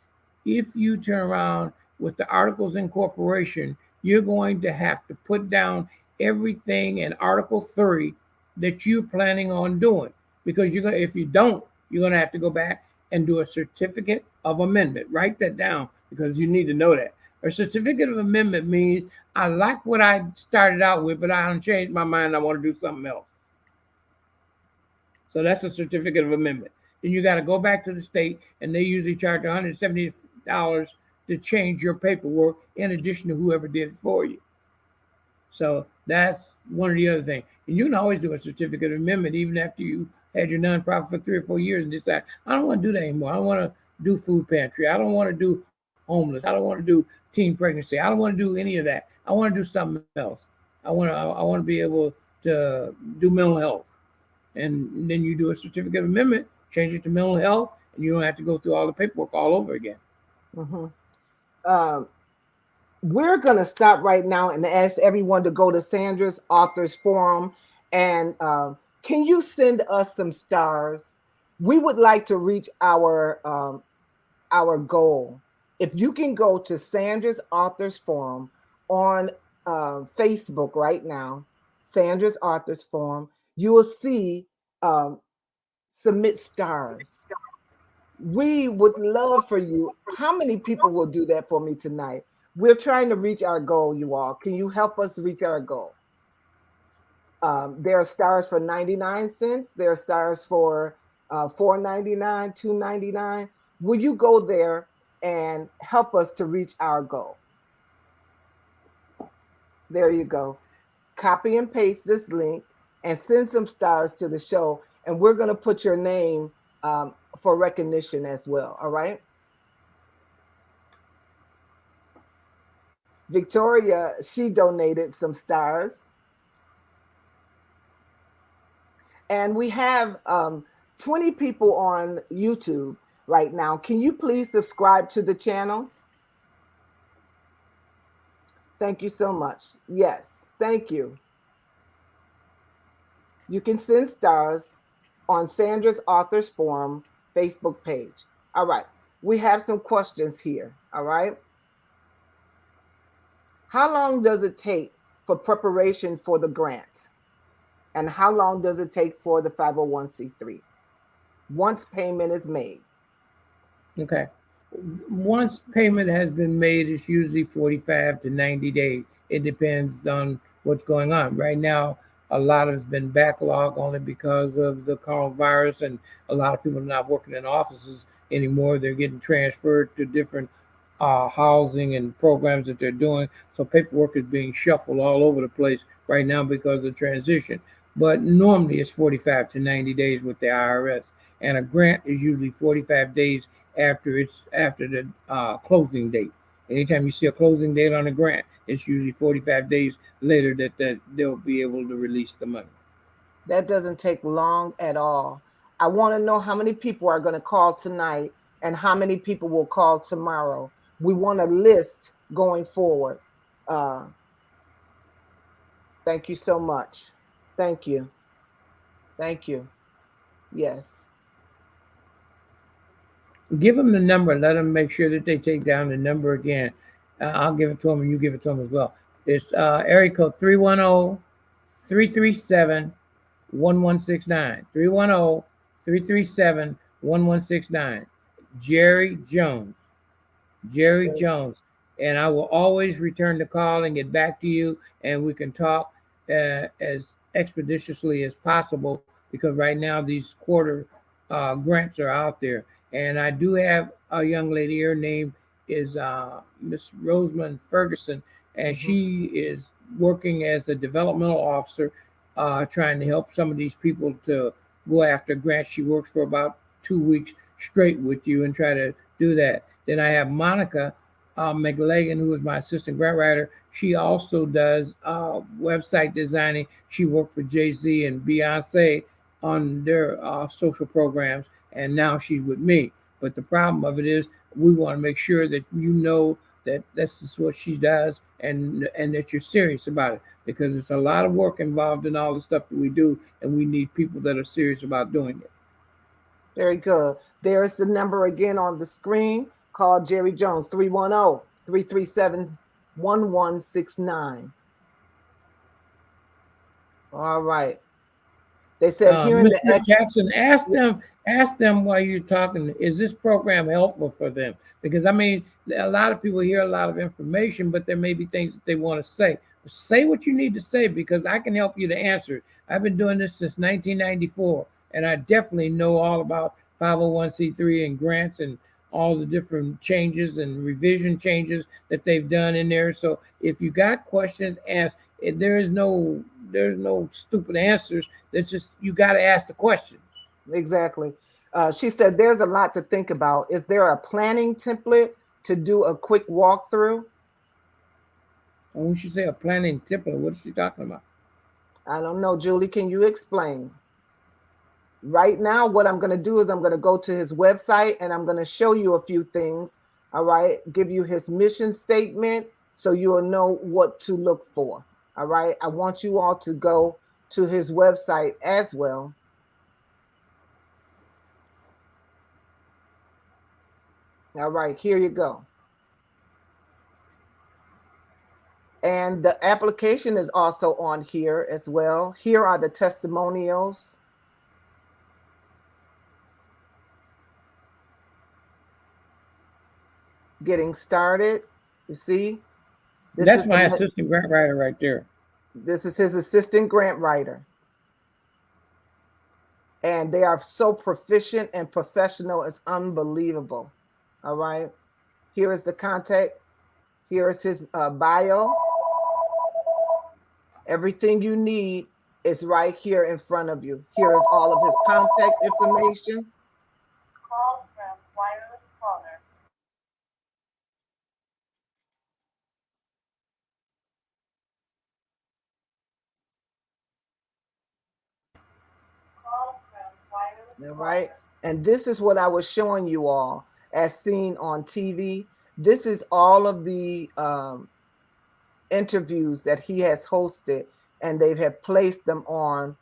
if you turn around with the Articles of Incorporation, you're going to have to put down everything in Article 3 that you're planning on doing. Because if you don't, you're going to have to go back and do a certificate of amendment. Write that down because you need to know that. A certificate of amendment means I like what I started out with, but I don't change my mind. I want to do something else. So that's a certificate of amendment. Then you got to go back to the state, and they usually charge $170 to change your paperwork in addition to whoever did it for you. So that's one of the other things. And you can always do a certificate of amendment even after you had your nonprofit for 3 or 4 years and decide, I don't want to do that anymore. I don't want to do food pantry. I don't want to do homeless. I don't want to do teen pregnancy. I don't want to do any of that. I want to do something else. I want to be able to do mental health. And then you do a certificate of amendment, change it to mental health, and you don't have to go through all the paperwork all over again. Mm-hmm. Um, we're going to stop right now and ask everyone to go to Sandra's Authors Forum. And can you send us some stars? We would like to reach our goal. If you can go to Sandra's Authors Forum on Facebook right now, Sandra's Authors Forum, you will see submit stars. We would love for you. How many people will do that for me tonight? We're trying to reach our goal, you all. Can you help us reach our goal? There are stars for 99 cents. There are stars for $4.99, $2.99. Will you go there and help us to reach our goal? There you go. Copy and paste this link and send some stars to the show. And we're going to put your name for recognition as well. All right. Victoria, she donated some stars. And we have 20 people on YouTube right now. Can you please subscribe to the channel? Thank you so much. Yes, thank you. You can send stars on Sandra's Authors Forum Facebook page. All right. We have some questions here. All right. How long does it take for preparation for the grant? And how long does it take for the 501c3 once payment is made? Okay. Once payment has been made, it's usually 45 to 90 days. It depends on what's going on. Right now, a lot has been backlogged only because of the coronavirus, and a lot of people are not working in offices anymore. They're getting transferred to different housing and programs that they're doing. So paperwork is being shuffled all over the place right now because of the transition. But normally it's 45 to 90 days with the IRS, and a grant is usually 45 days after the closing date. Anytime you see a closing date on a grant, it's usually 45 days later that they'll be able to release the money. That doesn't take long at all. I want to know how many people are going to call tonight and how many people will call tomorrow. We want a list going forward. Thank you so much. Thank you. Thank you. Yes. Give them the number. Let them make sure that they take down the number again. I'll give it to them and you give it to them as well. It's area code 310-337-1169. 310-337-1169. Jerry Jones. Jerry Jones. And I will always return the call and get back to you, and we can talk as expeditiously as possible, because right now these quarter grants are out there. And I do have a young lady. Her name is Miss Rosamond Ferguson, and she is working as a developmental officer, trying to help some of these people to go after grants. She works for about 2 weeks straight with you and try to do that. Then I have Monica, McLagan, who is my assistant grant writer, she also does website designing. She worked for Jay-Z and Beyonce on their social programs, and now she's with me. But the problem of it is, we want to make sure that you know that this is what she does, and that you're serious about it, because it's a lot of work involved in all the stuff that we do, and we need people that are serious about doing it. Very good. There's the number again on the screen. Call Jerry Jones, 310-337-1169. All right. They said here in the Mr. S. Jackson, Yes, ask them while you're talking, is this program helpful for them? Because I mean, a lot of people hear a lot of information, but there may be things that they want to say. Say what you need to say, because I can help you to answer it. I've been doing this since 1994, and I definitely know all about 501c3 and grants and all the different changes and revision changes that they've done in there. So if you got questions, ask. There's no stupid answers. It's just, you got to ask the question. exactly. She said there's a lot to think about. Is there a planning template to do a quick walkthrough? And when she say a planning template, what is she talking about? I don't know, Julie. Can you explain? Right now, what I'm going to do is I'm going to go to his website and I'm going to show you a few things. All right. Give you his mission statement so you'll know what to look for. All right. I want you all to go to his website as well. All right. Here you go. And the application is also on here as well. Here are the testimonials. Getting started. You see, That's my assistant grant writer right there. This is his assistant grant writer. And they are so proficient and professional. It's unbelievable. All right. Here is the contact. Here is his bio. Everything you need is right here in front of you. Here is all of his contact information. Call from wireless caller. Call from wireless All right. And this is what I was showing you all as seen on TV. This is all of the interviews that he has hosted, and they have placed them on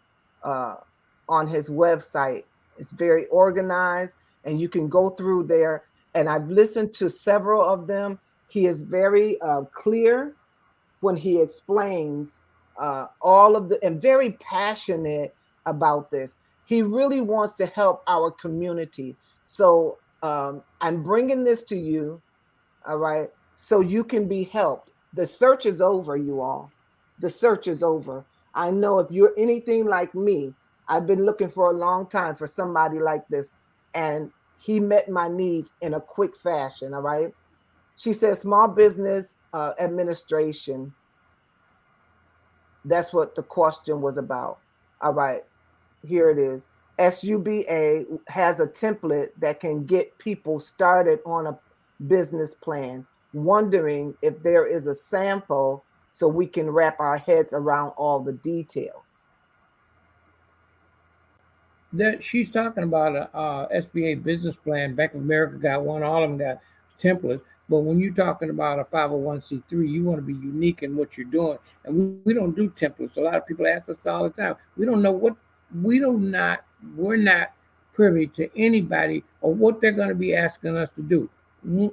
his website. It's very organized, and you can go through there. And I've listened to several of them. He is very clear when he explains all of the, and very passionate about this. He really wants to help our community. So I'm bringing this to you, all right, so you can be helped. The search is over, you all. The search is over. I know if you're anything like me, I've been looking for a long time for somebody like this, and he met my needs in a quick fashion, all right? She says small business administration. That's what the question was about. All right, here it is. SUBA has a template that can get people started on a business plan, wondering if there is a sample so we can wrap our heads around all the details. That she's talking about a SBA business plan. Bank of America got one. All of them got templates. But when you're talking about a 501c3, you want to be unique in what you're doing. And we don't do templates. A lot of people ask us all the time. We don't know what we're not privy to anybody or what they're going to be asking us to do.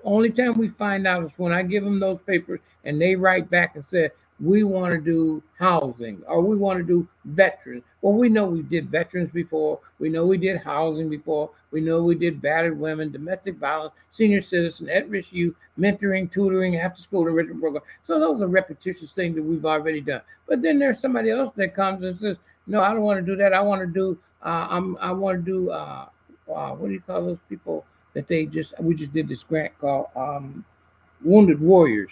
Only time we find out is when I give them those papers and they write back and say, we want to do housing or we want to do veterans. Well, we know we did veterans before. We know we did housing before. We know we did battered women, domestic violence, senior citizen, at-risk youth, mentoring, tutoring, after-school enrichment program. So those are repetitious things that we've already done. But then there's somebody else that comes and says, no, I don't want to do that. I want to do, what do you call those people that we just did this grant called Wounded Warriors,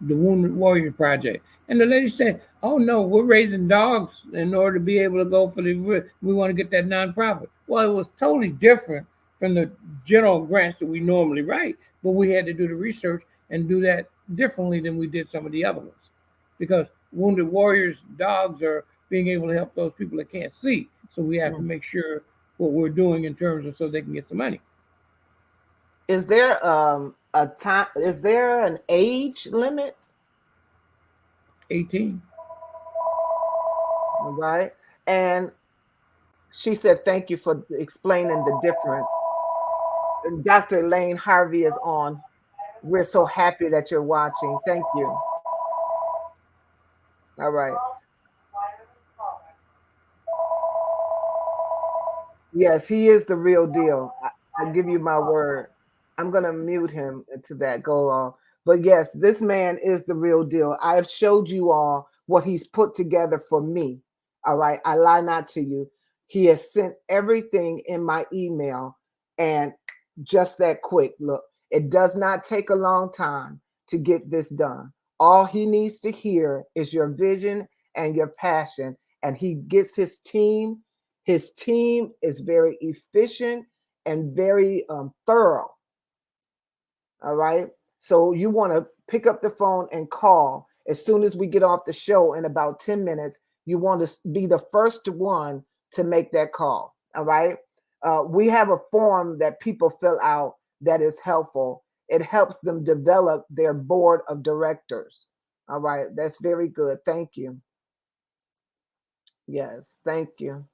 the Wounded Warrior Project. And the lady said, oh no, we're raising dogs in order to be able to go for we want to get that nonprofit. Well, it was totally different from the general grants that we normally write, but we had to do the research and do that differently than we did some of the other ones. Because Wounded Warriors dogs are being able to help those people that can't see. So we have to Mm. make sure what we're doing in terms of so they can get some money. Is there a time? Is there an age limit? 18. Right. And she said, "Thank you for explaining the difference." Dr. Elaine Harvey is on. We're so happy that you're watching. Thank you. All right. Call from wireless caller. Yes, he is the real deal. I give you my word. I'm gonna mute him to that go on. But yes, this man is the real deal. I have showed you all what he's put together for me. All right. I lie not to you. He has sent everything in my email, and just that quick. Look, it does not take a long time to get this done. All he needs to hear is your vision and your passion, and he gets his team. His team is very efficient and very thorough. All right. So you want to pick up the phone and call as soon as we get off the show in about 10 minutes. You want to be the first one to make that call. All right. We have a form that people fill out that is helpful. It helps them develop their board of directors. All right. That's very good. Thank you. Yes. Thank you.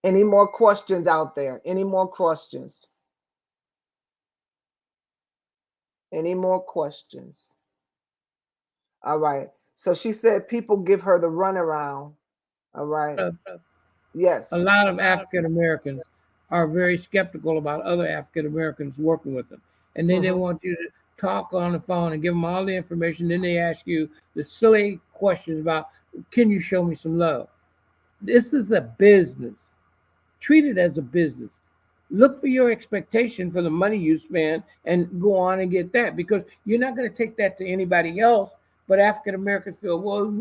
Any more questions out there? Any more questions? Any more questions? All right. So she said people give her the runaround. All right. A, a Yes. lot of African Americans are very skeptical about other African Americans working with them. And then they Hmm. want you to talk on the phone and give them all the information. Then they ask you the silly questions about, can you show me some love? This is a business. Treat it as a business. Look for your expectation for the money you spend and go on and get that, because you're not going to take that to anybody else. But African Americans feel, well,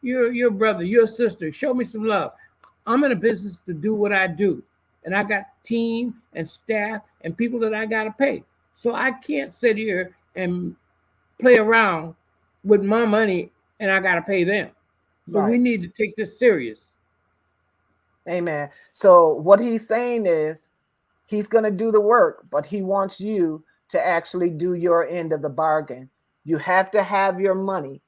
you're your brother, your sister. Show me some love. I'm in a business to do what I do, and I got team and staff and people that I got to pay. So I can't sit here and play around with my money, and I got to pay them. So we Right. need to take this serious. Amen. So what he's saying is he's going to do the work, but he wants you to actually do your end of the bargain. You have to have your money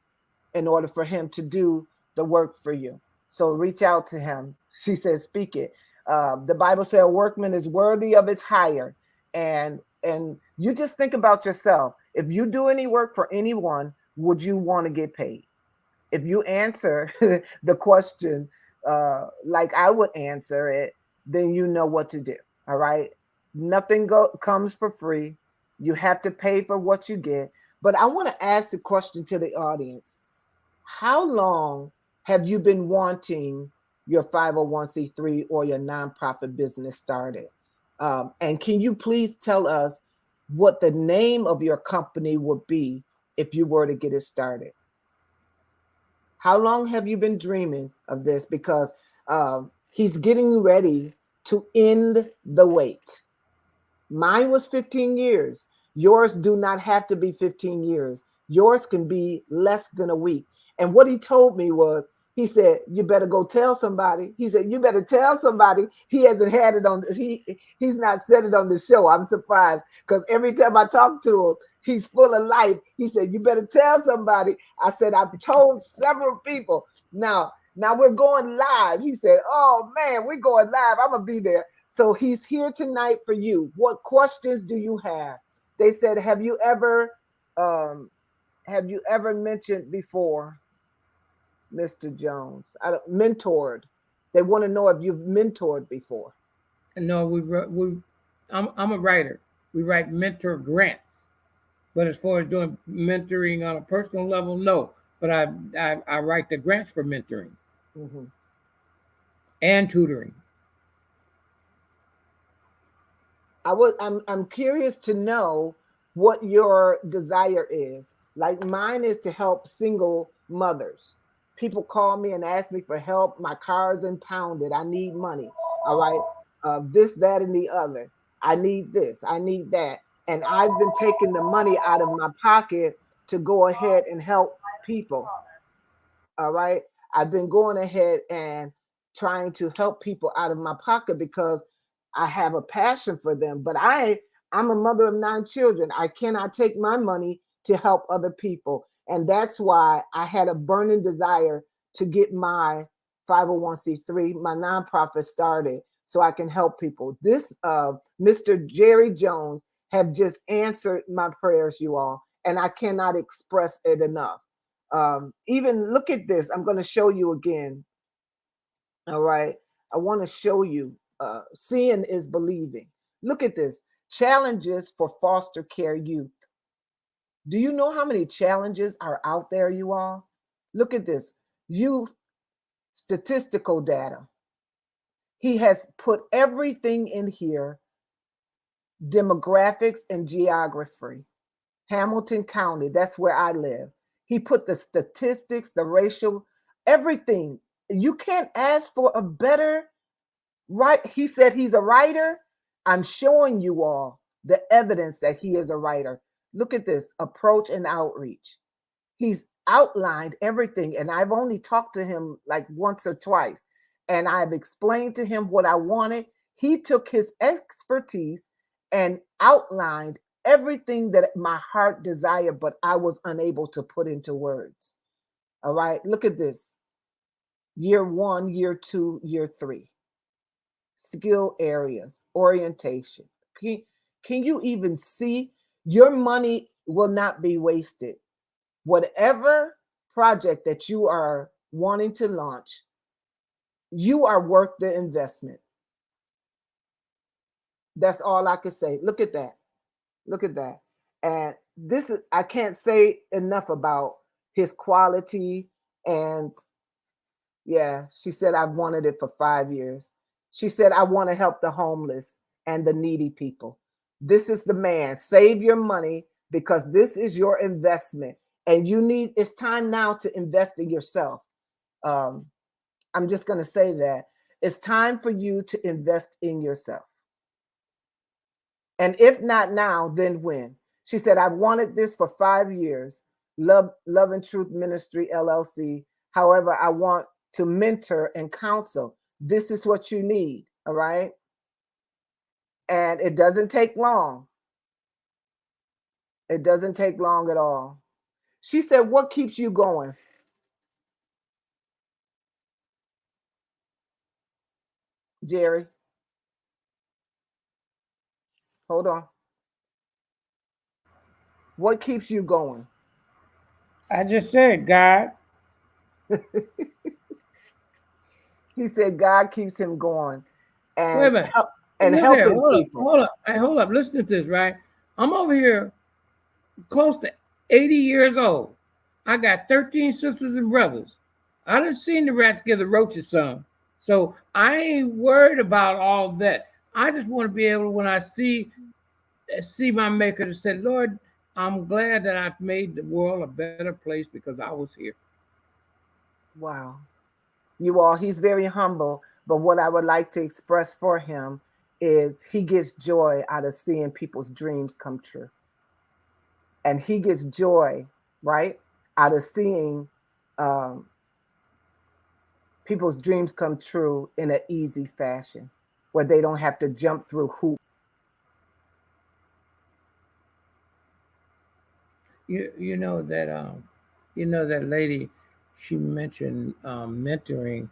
in order for him to do the work for you. So reach out to him. She says, speak it. The Bible says a workman is worthy of his hire. And you just think about yourself. If you do any work for anyone, would you want to get paid? If you answer the question like I would answer it, then you know what to do. All right. Nothing comes for free. You have to pay for what you get. But I want to ask a question to the audience. How long have you been wanting your 501c3 or your nonprofit business started? And can you please tell us what the name of your company would be if you were to get it started? How long have you been dreaming of this? Because he's getting ready to end the wait. Mine was 15 years. Yours do not have to be 15 years. Yours can be less than a week. And what he told me was, he said, you better go tell somebody. He said, you better tell somebody. He hasn't had it on, he's not said it on the show. I'm surprised because every time I talk to him, he's full of life. He said, you better tell somebody. I said, I've told several people. Now we're going live. He said, oh man, we're going live. I'm gonna be there. So he's here tonight for you. What questions do you have? They said, have you ever mentioned before, Mr. Jones? Mentored. They want to know if you've mentored before. And no, I'm a writer. We write mentor grants. But as far as doing mentoring on a personal level, no. But I write the grants for mentoring Mhm. and tutoring. I'm curious to know what your desire is. Like mine is to help single mothers. People call me and ask me for help. My car is impounded. I need money. All right. This, that, and the other. I need this. I need that. And I've been taking the money out of my pocket to go ahead and help people. All right. I've been going ahead and trying to help people out of my pocket because I have a passion for them. But I'm a mother of 9 children. I cannot take my money to help other people. And that's why I had a burning desire to get my 501c3, my nonprofit started so I can help people. This Mr. Jerry Jones have just answered my prayers, you all, and I cannot express it enough. Even look at this. I'm going to show you again. All right. I want to show you. Seeing is believing. Look at this. Challenges for foster care youth. Do you know how many challenges are out there, you all? Look at this. Youth statistical data. He has put everything in here, demographics and geography. Hamilton County, that's where I live. He put the statistics, the racial, everything. You can't ask for a better, right? He said he's a writer. I'm showing you all the evidence that he is a writer. Look at this approach and outreach. He's outlined everything, and I've only talked to him like once or twice, and I've explained to him what I wanted. He took his expertise and outlined everything that my heart desired, but I was unable to put into words. All right, look at this. Year 1, year 2, year 3. Skill areas, orientation. Can you even see? Your money will not be wasted. Whatever project that you are wanting to launch, you are worth the investment. That's all I can say. Look at that. Look at that. And this is, I can't say enough about his quality. And yeah, she said, I've wanted it for 5 years. She said, I want to help the homeless and the needy people. This is the man. Save your money because this is your investment. And it's time now to invest in yourself. I'm just going to say that it's time for you to invest in yourself. And if not now, then when? She said, I've wanted this for 5 years. Love and Truth Ministry, LLC. However, I want to mentor and counsel. This is what you need. All right. And it doesn't take long. It doesn't take long at all. She said, what keeps you going? Jerry, hold on. What keeps you going? I just said, God. He said God keeps him going Wait a and minute. Look here. helping Hold up. people. Hold up. Hey, hold up. Listen to this, right? I'm over here close to 80 years old. I got 13 sisters and brothers. I done seen the rats give the roaches some. So I ain't worried about all that. I just want to be able, when I see my maker, to say, Lord, I'm glad that I've made the world a better place because I was here. Wow. You all, he's very humble. But what I would like to express for him is he gets joy out of seeing people's dreams come true. And he gets joy, right, out of seeing people's dreams come true in an easy fashion where they don't have to jump through hoops. You know that lady, she mentioned mentoring,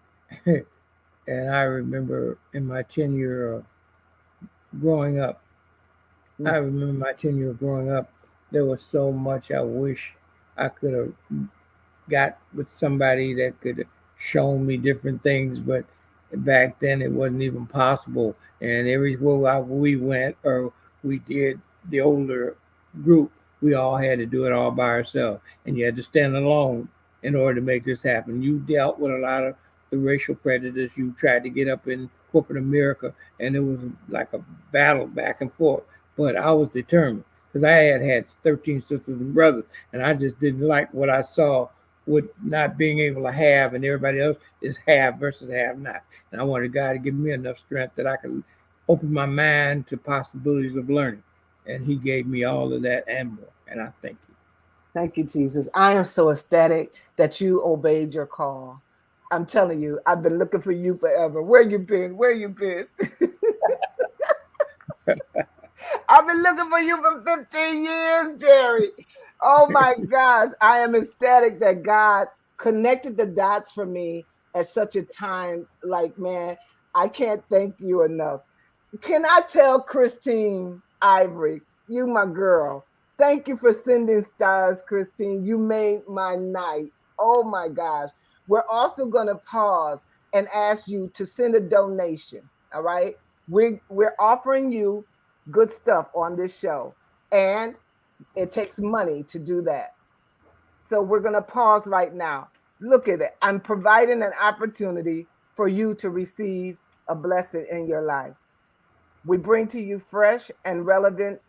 and I remember in my tenure growing up. I remember my tenure growing up. There was so much I wish I could have got with somebody that could show me different things, but back then it wasn't even possible. And everywhere we went or we did, the older group, we all had to do it all by ourselves, and you had to stand alone in order to make this happen. You dealt with a lot of the racial prejudice. You tried to get up in corporate America, and it was like a battle back and forth. But I was determined because I had 13 sisters and brothers, and I just didn't like what I saw with not being able to have, and everybody else is have versus have not. And I wanted God to give me enough strength that I could open my mind to possibilities of learning. And he gave me all of that and more. And I thank you. Thank you, Jesus. I am so ecstatic that you obeyed your call. I'm telling you, I've been looking for you forever. Where you been? Where you been? I've been looking for you for 15 years, Jerry. Oh my gosh. I am ecstatic that God connected the dots for me at such a time. Like, man, I can't thank you enough. Can I tell Christine Ivory, you my girl, thank you for sending stars, Christine. You made my night. Oh my gosh. We're also going to pause and ask you to send a donation. All right. We're offering you good stuff on this show, and it takes money to do that. So we're going to pause right now. Look at it. I'm providing an opportunity for you to receive a blessing in your life. We bring to you fresh and relevant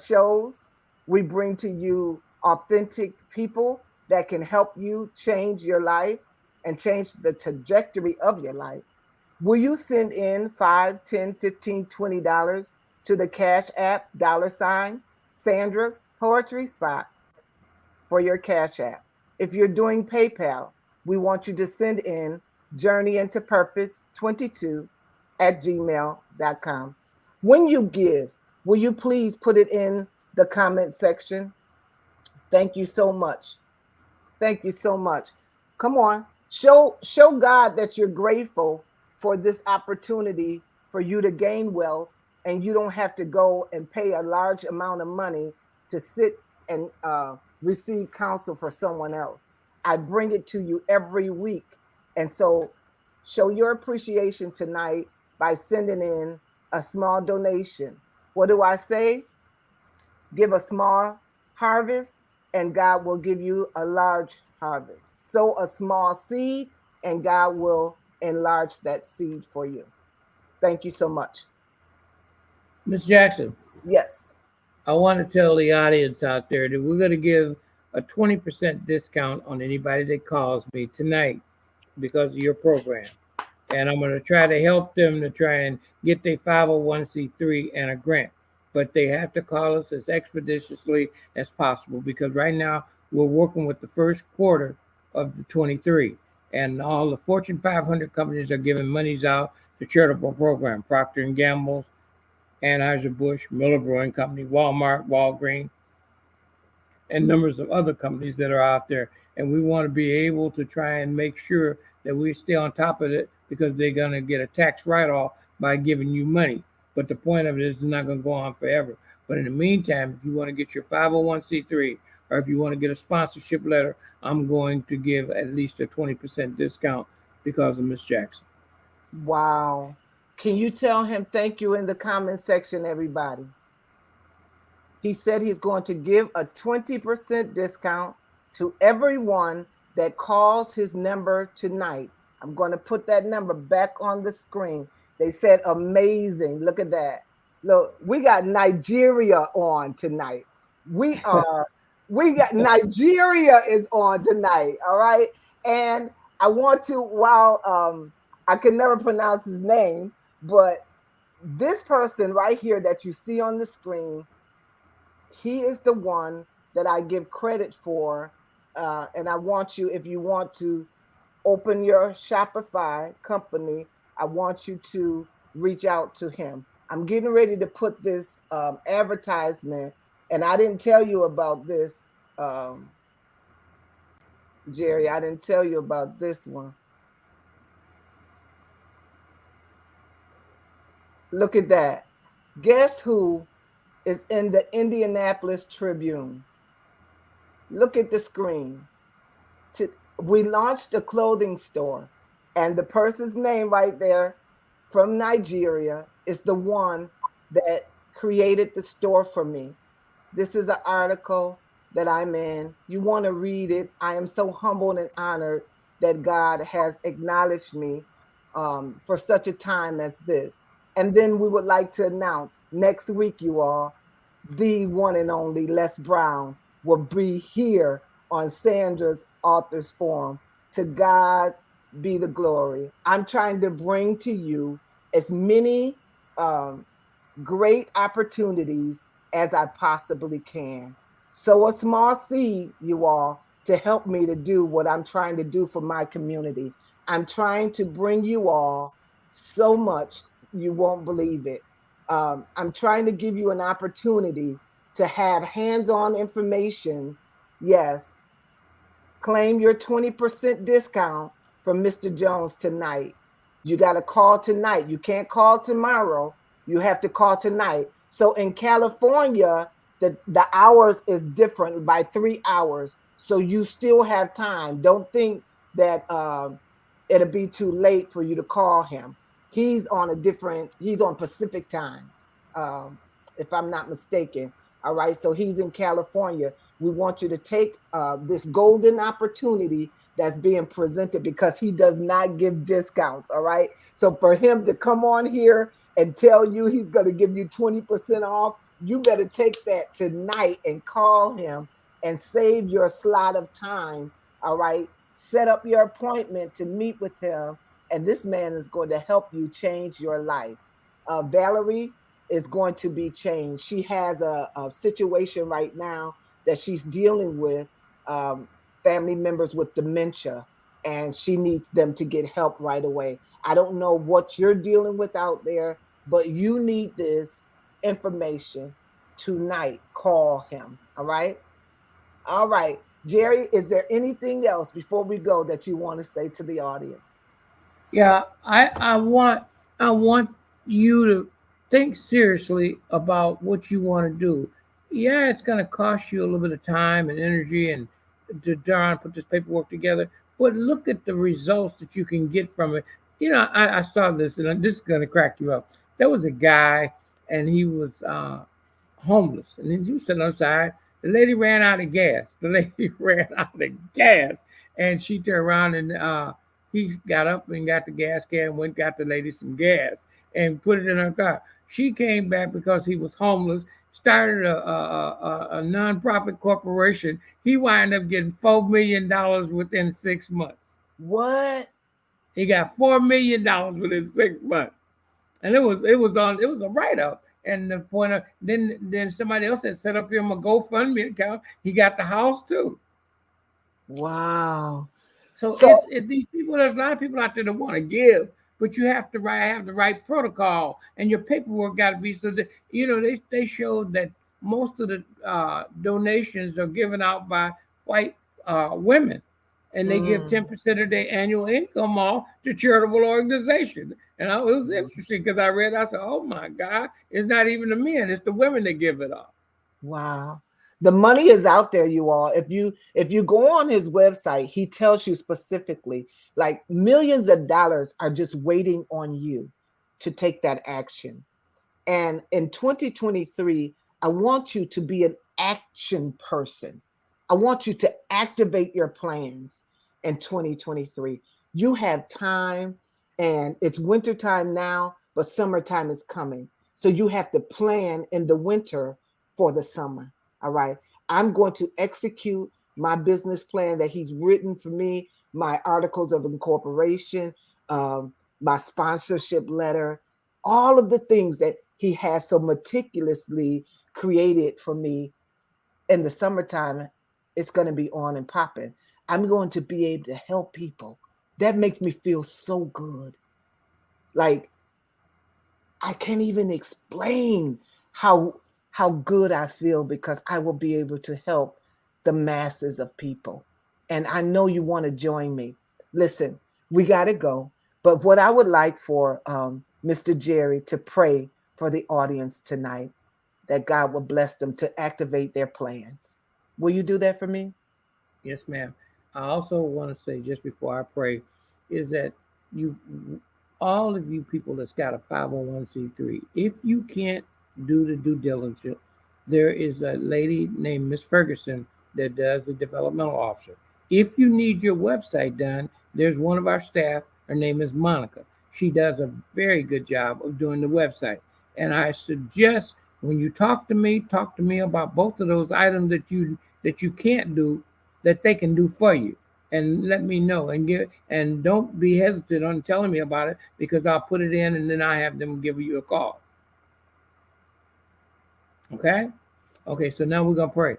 shows. We bring to you authentic people that can help you change your life and change the trajectory of your life. Will you send in 5, 10, 15, $20 to the Cash App $ Sandra's Poetry Spot for your Cash App? If you're doing PayPal, we want you to send in Journey into Purpose 22 at gmail.com. When you give, will you please put it in the comment section? Thank you so much. Thank you so much. Come on. Show God that you're grateful for this opportunity for you to gain wealth, and you don't have to go and pay a large amount of money to sit and receive counsel for someone else. I bring it to you every week. And so show your appreciation tonight by sending in a small donation. What do I say? Give a small harvest, and God will give you a large harvest. Sow a small seed, and God will enlarge that seed for you. Thank you so much. Miss Jackson, Yes. I want to tell the audience out there that we're going to give a 20% discount on anybody that calls me tonight because of your program. And I'm going to try to help them to try and get their 501c3 and a grant. But they have to call us as expeditiously as possible, because right now we're working with the first quarter of the 23. And all the Fortune 500 companies are giving monies out to charitable program. Procter & Gamble, Anheuser-Busch, Miller Brewing Company, Walmart, Walgreens, and numbers of other companies that are out there. And we want to be able to try and make sure that we stay on top of it, because they're going to get a tax write-off by giving you money. But the point of it is, it's not going to go on forever. But in the meantime, if you want to get your 501c3, or if you want to get a sponsorship letter, I'm going to give at least a 20% discount because of Miss Jackson. Wow. Can you tell him thank you in the comment section, everybody? He said he's going to give a 20% discount to everyone that calls his number tonight. I'm going to put that number back on the screen. They said amazing. Look at that. Look, we got Nigeria on tonight. We got Nigeria is on tonight. All right. And I want to, while I can never pronounce his name, but this person right here that you see on the screen, he is the one that I give credit for. And I want you, if you want to open your Shopify company, I want you to reach out to him. I'm getting ready to put this advertisement, and I didn't tell you about this, Jerry. I didn't tell you about this one. Look at that. Guess who is in the Indianapolis Tribune? Look at the screen. We launched a clothing store, and the person's name right there from Nigeria is the one that created the store for me. This is an article that I'm in. You want to read it. I am so humbled and honored that God has acknowledged me for such a time as this. And then we would like to announce next week, you all, the one and only Les Brown will be here on Sandra's Authors Forum. To God be the glory. I'm trying to bring to you as many great opportunities as I possibly can. Sow a small seed, you all, to help me to do what I'm trying to do for my community. I'm trying to bring you all so much, you won't believe it. I'm trying to give you an opportunity to have hands on information. Yes, claim your 20% discount from Mr. Jones tonight. You got to call tonight. You can't call tomorrow. You have to call tonight. So in California, the hours is different by 3 hours. So you still have time. Don't think that it'll be too late for you to call him. He's on Pacific time, if I'm not mistaken. All right. So he's in California. We want you to take this golden opportunity that's being presented because he does not give discounts. All right. So for him to come on here and tell you he's going to give you 20% off, you better take that tonight and call him and save your slot of time. All right. Set up your appointment to meet with him. And this man is going to help you change your life. Valerie is going to be changed. She has a situation right now that she's dealing with, family members with dementia, and she needs them to get help right away. I don't know what you're dealing with out there, but you need this information tonight. Call him. All right. All right. Jerry, is there anything else before we go that you want to say to the audience? Yeah, I want you to think seriously about what you want to do. Yeah, it's going to cost you a little bit of time and energy and to try and put this paperwork together, but look at the results that you can get from it. I saw this, and this is going to crack you up. There was a guy, and he was homeless, and then he was sitting outside. The lady ran out of gas. The lady ran out of gas, and she turned around and he got up and got the gas can, went got the lady some gas and put it in her car. She came back because he was homeless, started a nonprofit corporation. He wound up getting $4 million within 6 months. What? He got $4 million within 6 months, and it was a write up. And the point of then somebody else had set up him a GoFundMe account. He got the house too. Wow. So So, it's these people. There's a lot of people out there that want to give, but you have to have the right protocol, and your paperwork got to be so that they showed that most of the donations are given out by white women, and they give mm, 10% of their annual income off to charitable organizations. And it was interesting because I said, "Oh my God, it's not even the men; it's the women that give it off." wow. The money is out there, you all. If you go on his website, he tells you specifically, like millions of dollars are just waiting on you to take that action. And in 2023, I want you to be an action person. I want you to activate your plans in 2023. You have time, and it's wintertime now, but summertime is coming. So you have to plan in the winter for the summer. All right. I'm going to execute my business plan that he's written for me, my articles of incorporation, my sponsorship letter, all of the things that he has so meticulously created for me in the summertime. It's going to be on and popping. I'm going to be able to help people. That makes me feel so good. Like, I can't even explain how how good I feel because I will be able to help the masses of people. And I know you want to join me. Listen, we got to go. But what I would like for Mr. Jerry to pray for the audience tonight, that God will bless them to activate their plans. Will you do that for me? Yes, ma'am. I also want to say just before I pray, is that you, all of you people that's got a 501c3, if you can't do the due diligence, there is a lady named Miss Ferguson that does the developmental officer. If you need your website done, there's one of our staff. Her name is Monica. She does a very good job of doing the website. And I suggest when you talk to me about both of those items that you can't do that they can do for you, and let me know and don't be hesitant on telling me about it because I'll put it in and then I have them give you a call. Okay? Okay, so now we're going to pray.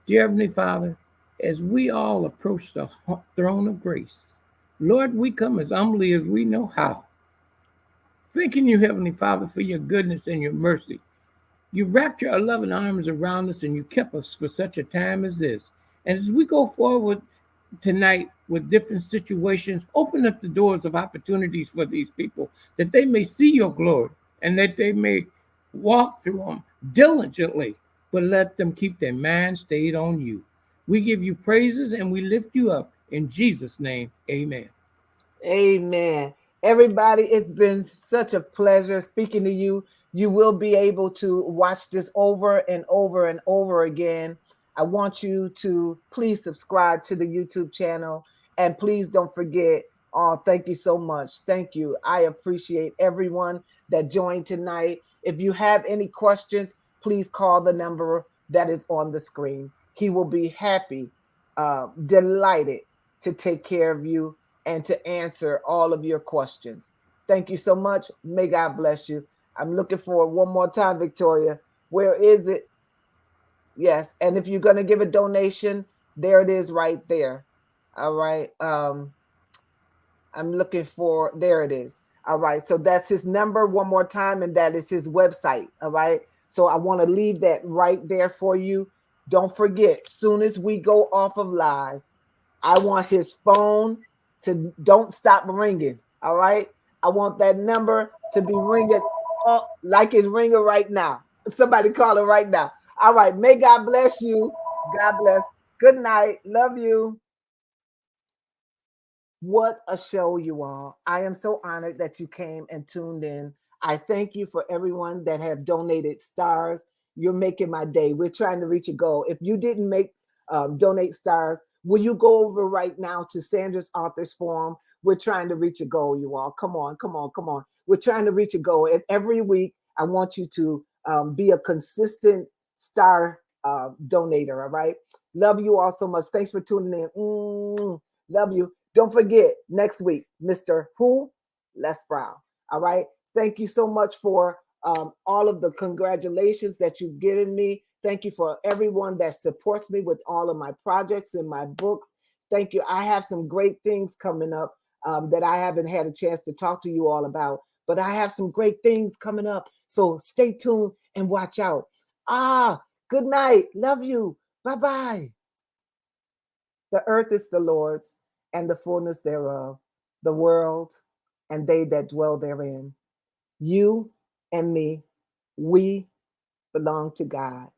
Dear Heavenly Father, as we all approach the throne of grace, Lord, we come as humbly as we know how. Thanking you, Heavenly Father, for your goodness and your mercy. You wrapped your loving arms around us and you kept us for such a time as this. And as we go forward tonight with different situations, open up the doors of opportunities for these people that they may see your glory and that they may walk through them diligently, but let them keep their mind stayed on you. We give you praises and we lift you up. In Jesus' name, amen. Amen. Everybody, it's been such a pleasure speaking to you. You will be able to watch this over and over and over again. I want you to please subscribe to the YouTube channel, and please don't forget. Oh, thank you so much. Thank you. I appreciate everyone that joined tonight. If you have any questions, please call the number that is on the screen. He will be happy, delighted to take care of you and to answer all of your questions. Thank you so much. May God bless you. I'm looking for it one more time, Victoria. Where is it? Yes. And if you're going to give a donation, there it is right there. All right. I'm looking for, there it is. All right. So that's his number one more time, and that is his website. All right. So I want to leave that right there for you. Don't forget, soon as we go off of live, I want his phone to don't stop ringing. All right. I want that number to be ringing like it's ringing right now. Somebody call it right now. All right. May God bless you. God bless. Good night. Love you. What a show, you all. I am so honored that you came and tuned in. I thank you for everyone that have donated stars. You're making my day. We're trying to reach a goal. If you didn't make donate stars, will you go over right now to Sandra's Authors Forum? We're trying to reach a goal, you all. Come on, come on, come on. We're trying to reach a goal. And every week, I want you to be a consistent star donator, all right? Love you all so much. Thanks for tuning in. Love you. Don't forget, next week, Mr. Who? Les Brown. All right. Thank you so much for all of the congratulations that you've given me. Thank you for everyone that supports me with all of my projects and my books. Thank you. I have some great things coming up that I haven't had a chance to talk to you all about, but I have some great things coming up. So stay tuned and watch out. Good night. Love you. Bye-bye. The earth is the Lord's, and the fullness thereof, the world, and they that dwell therein. You and me, we belong to God.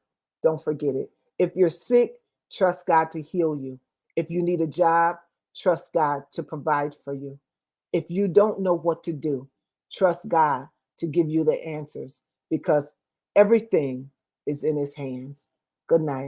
Don't forget it. If you're sick, trust God to heal you. If you need a job, trust God to provide for you. If you don't know what to do, trust God to give you the answers, because everything is in his hands. Good night.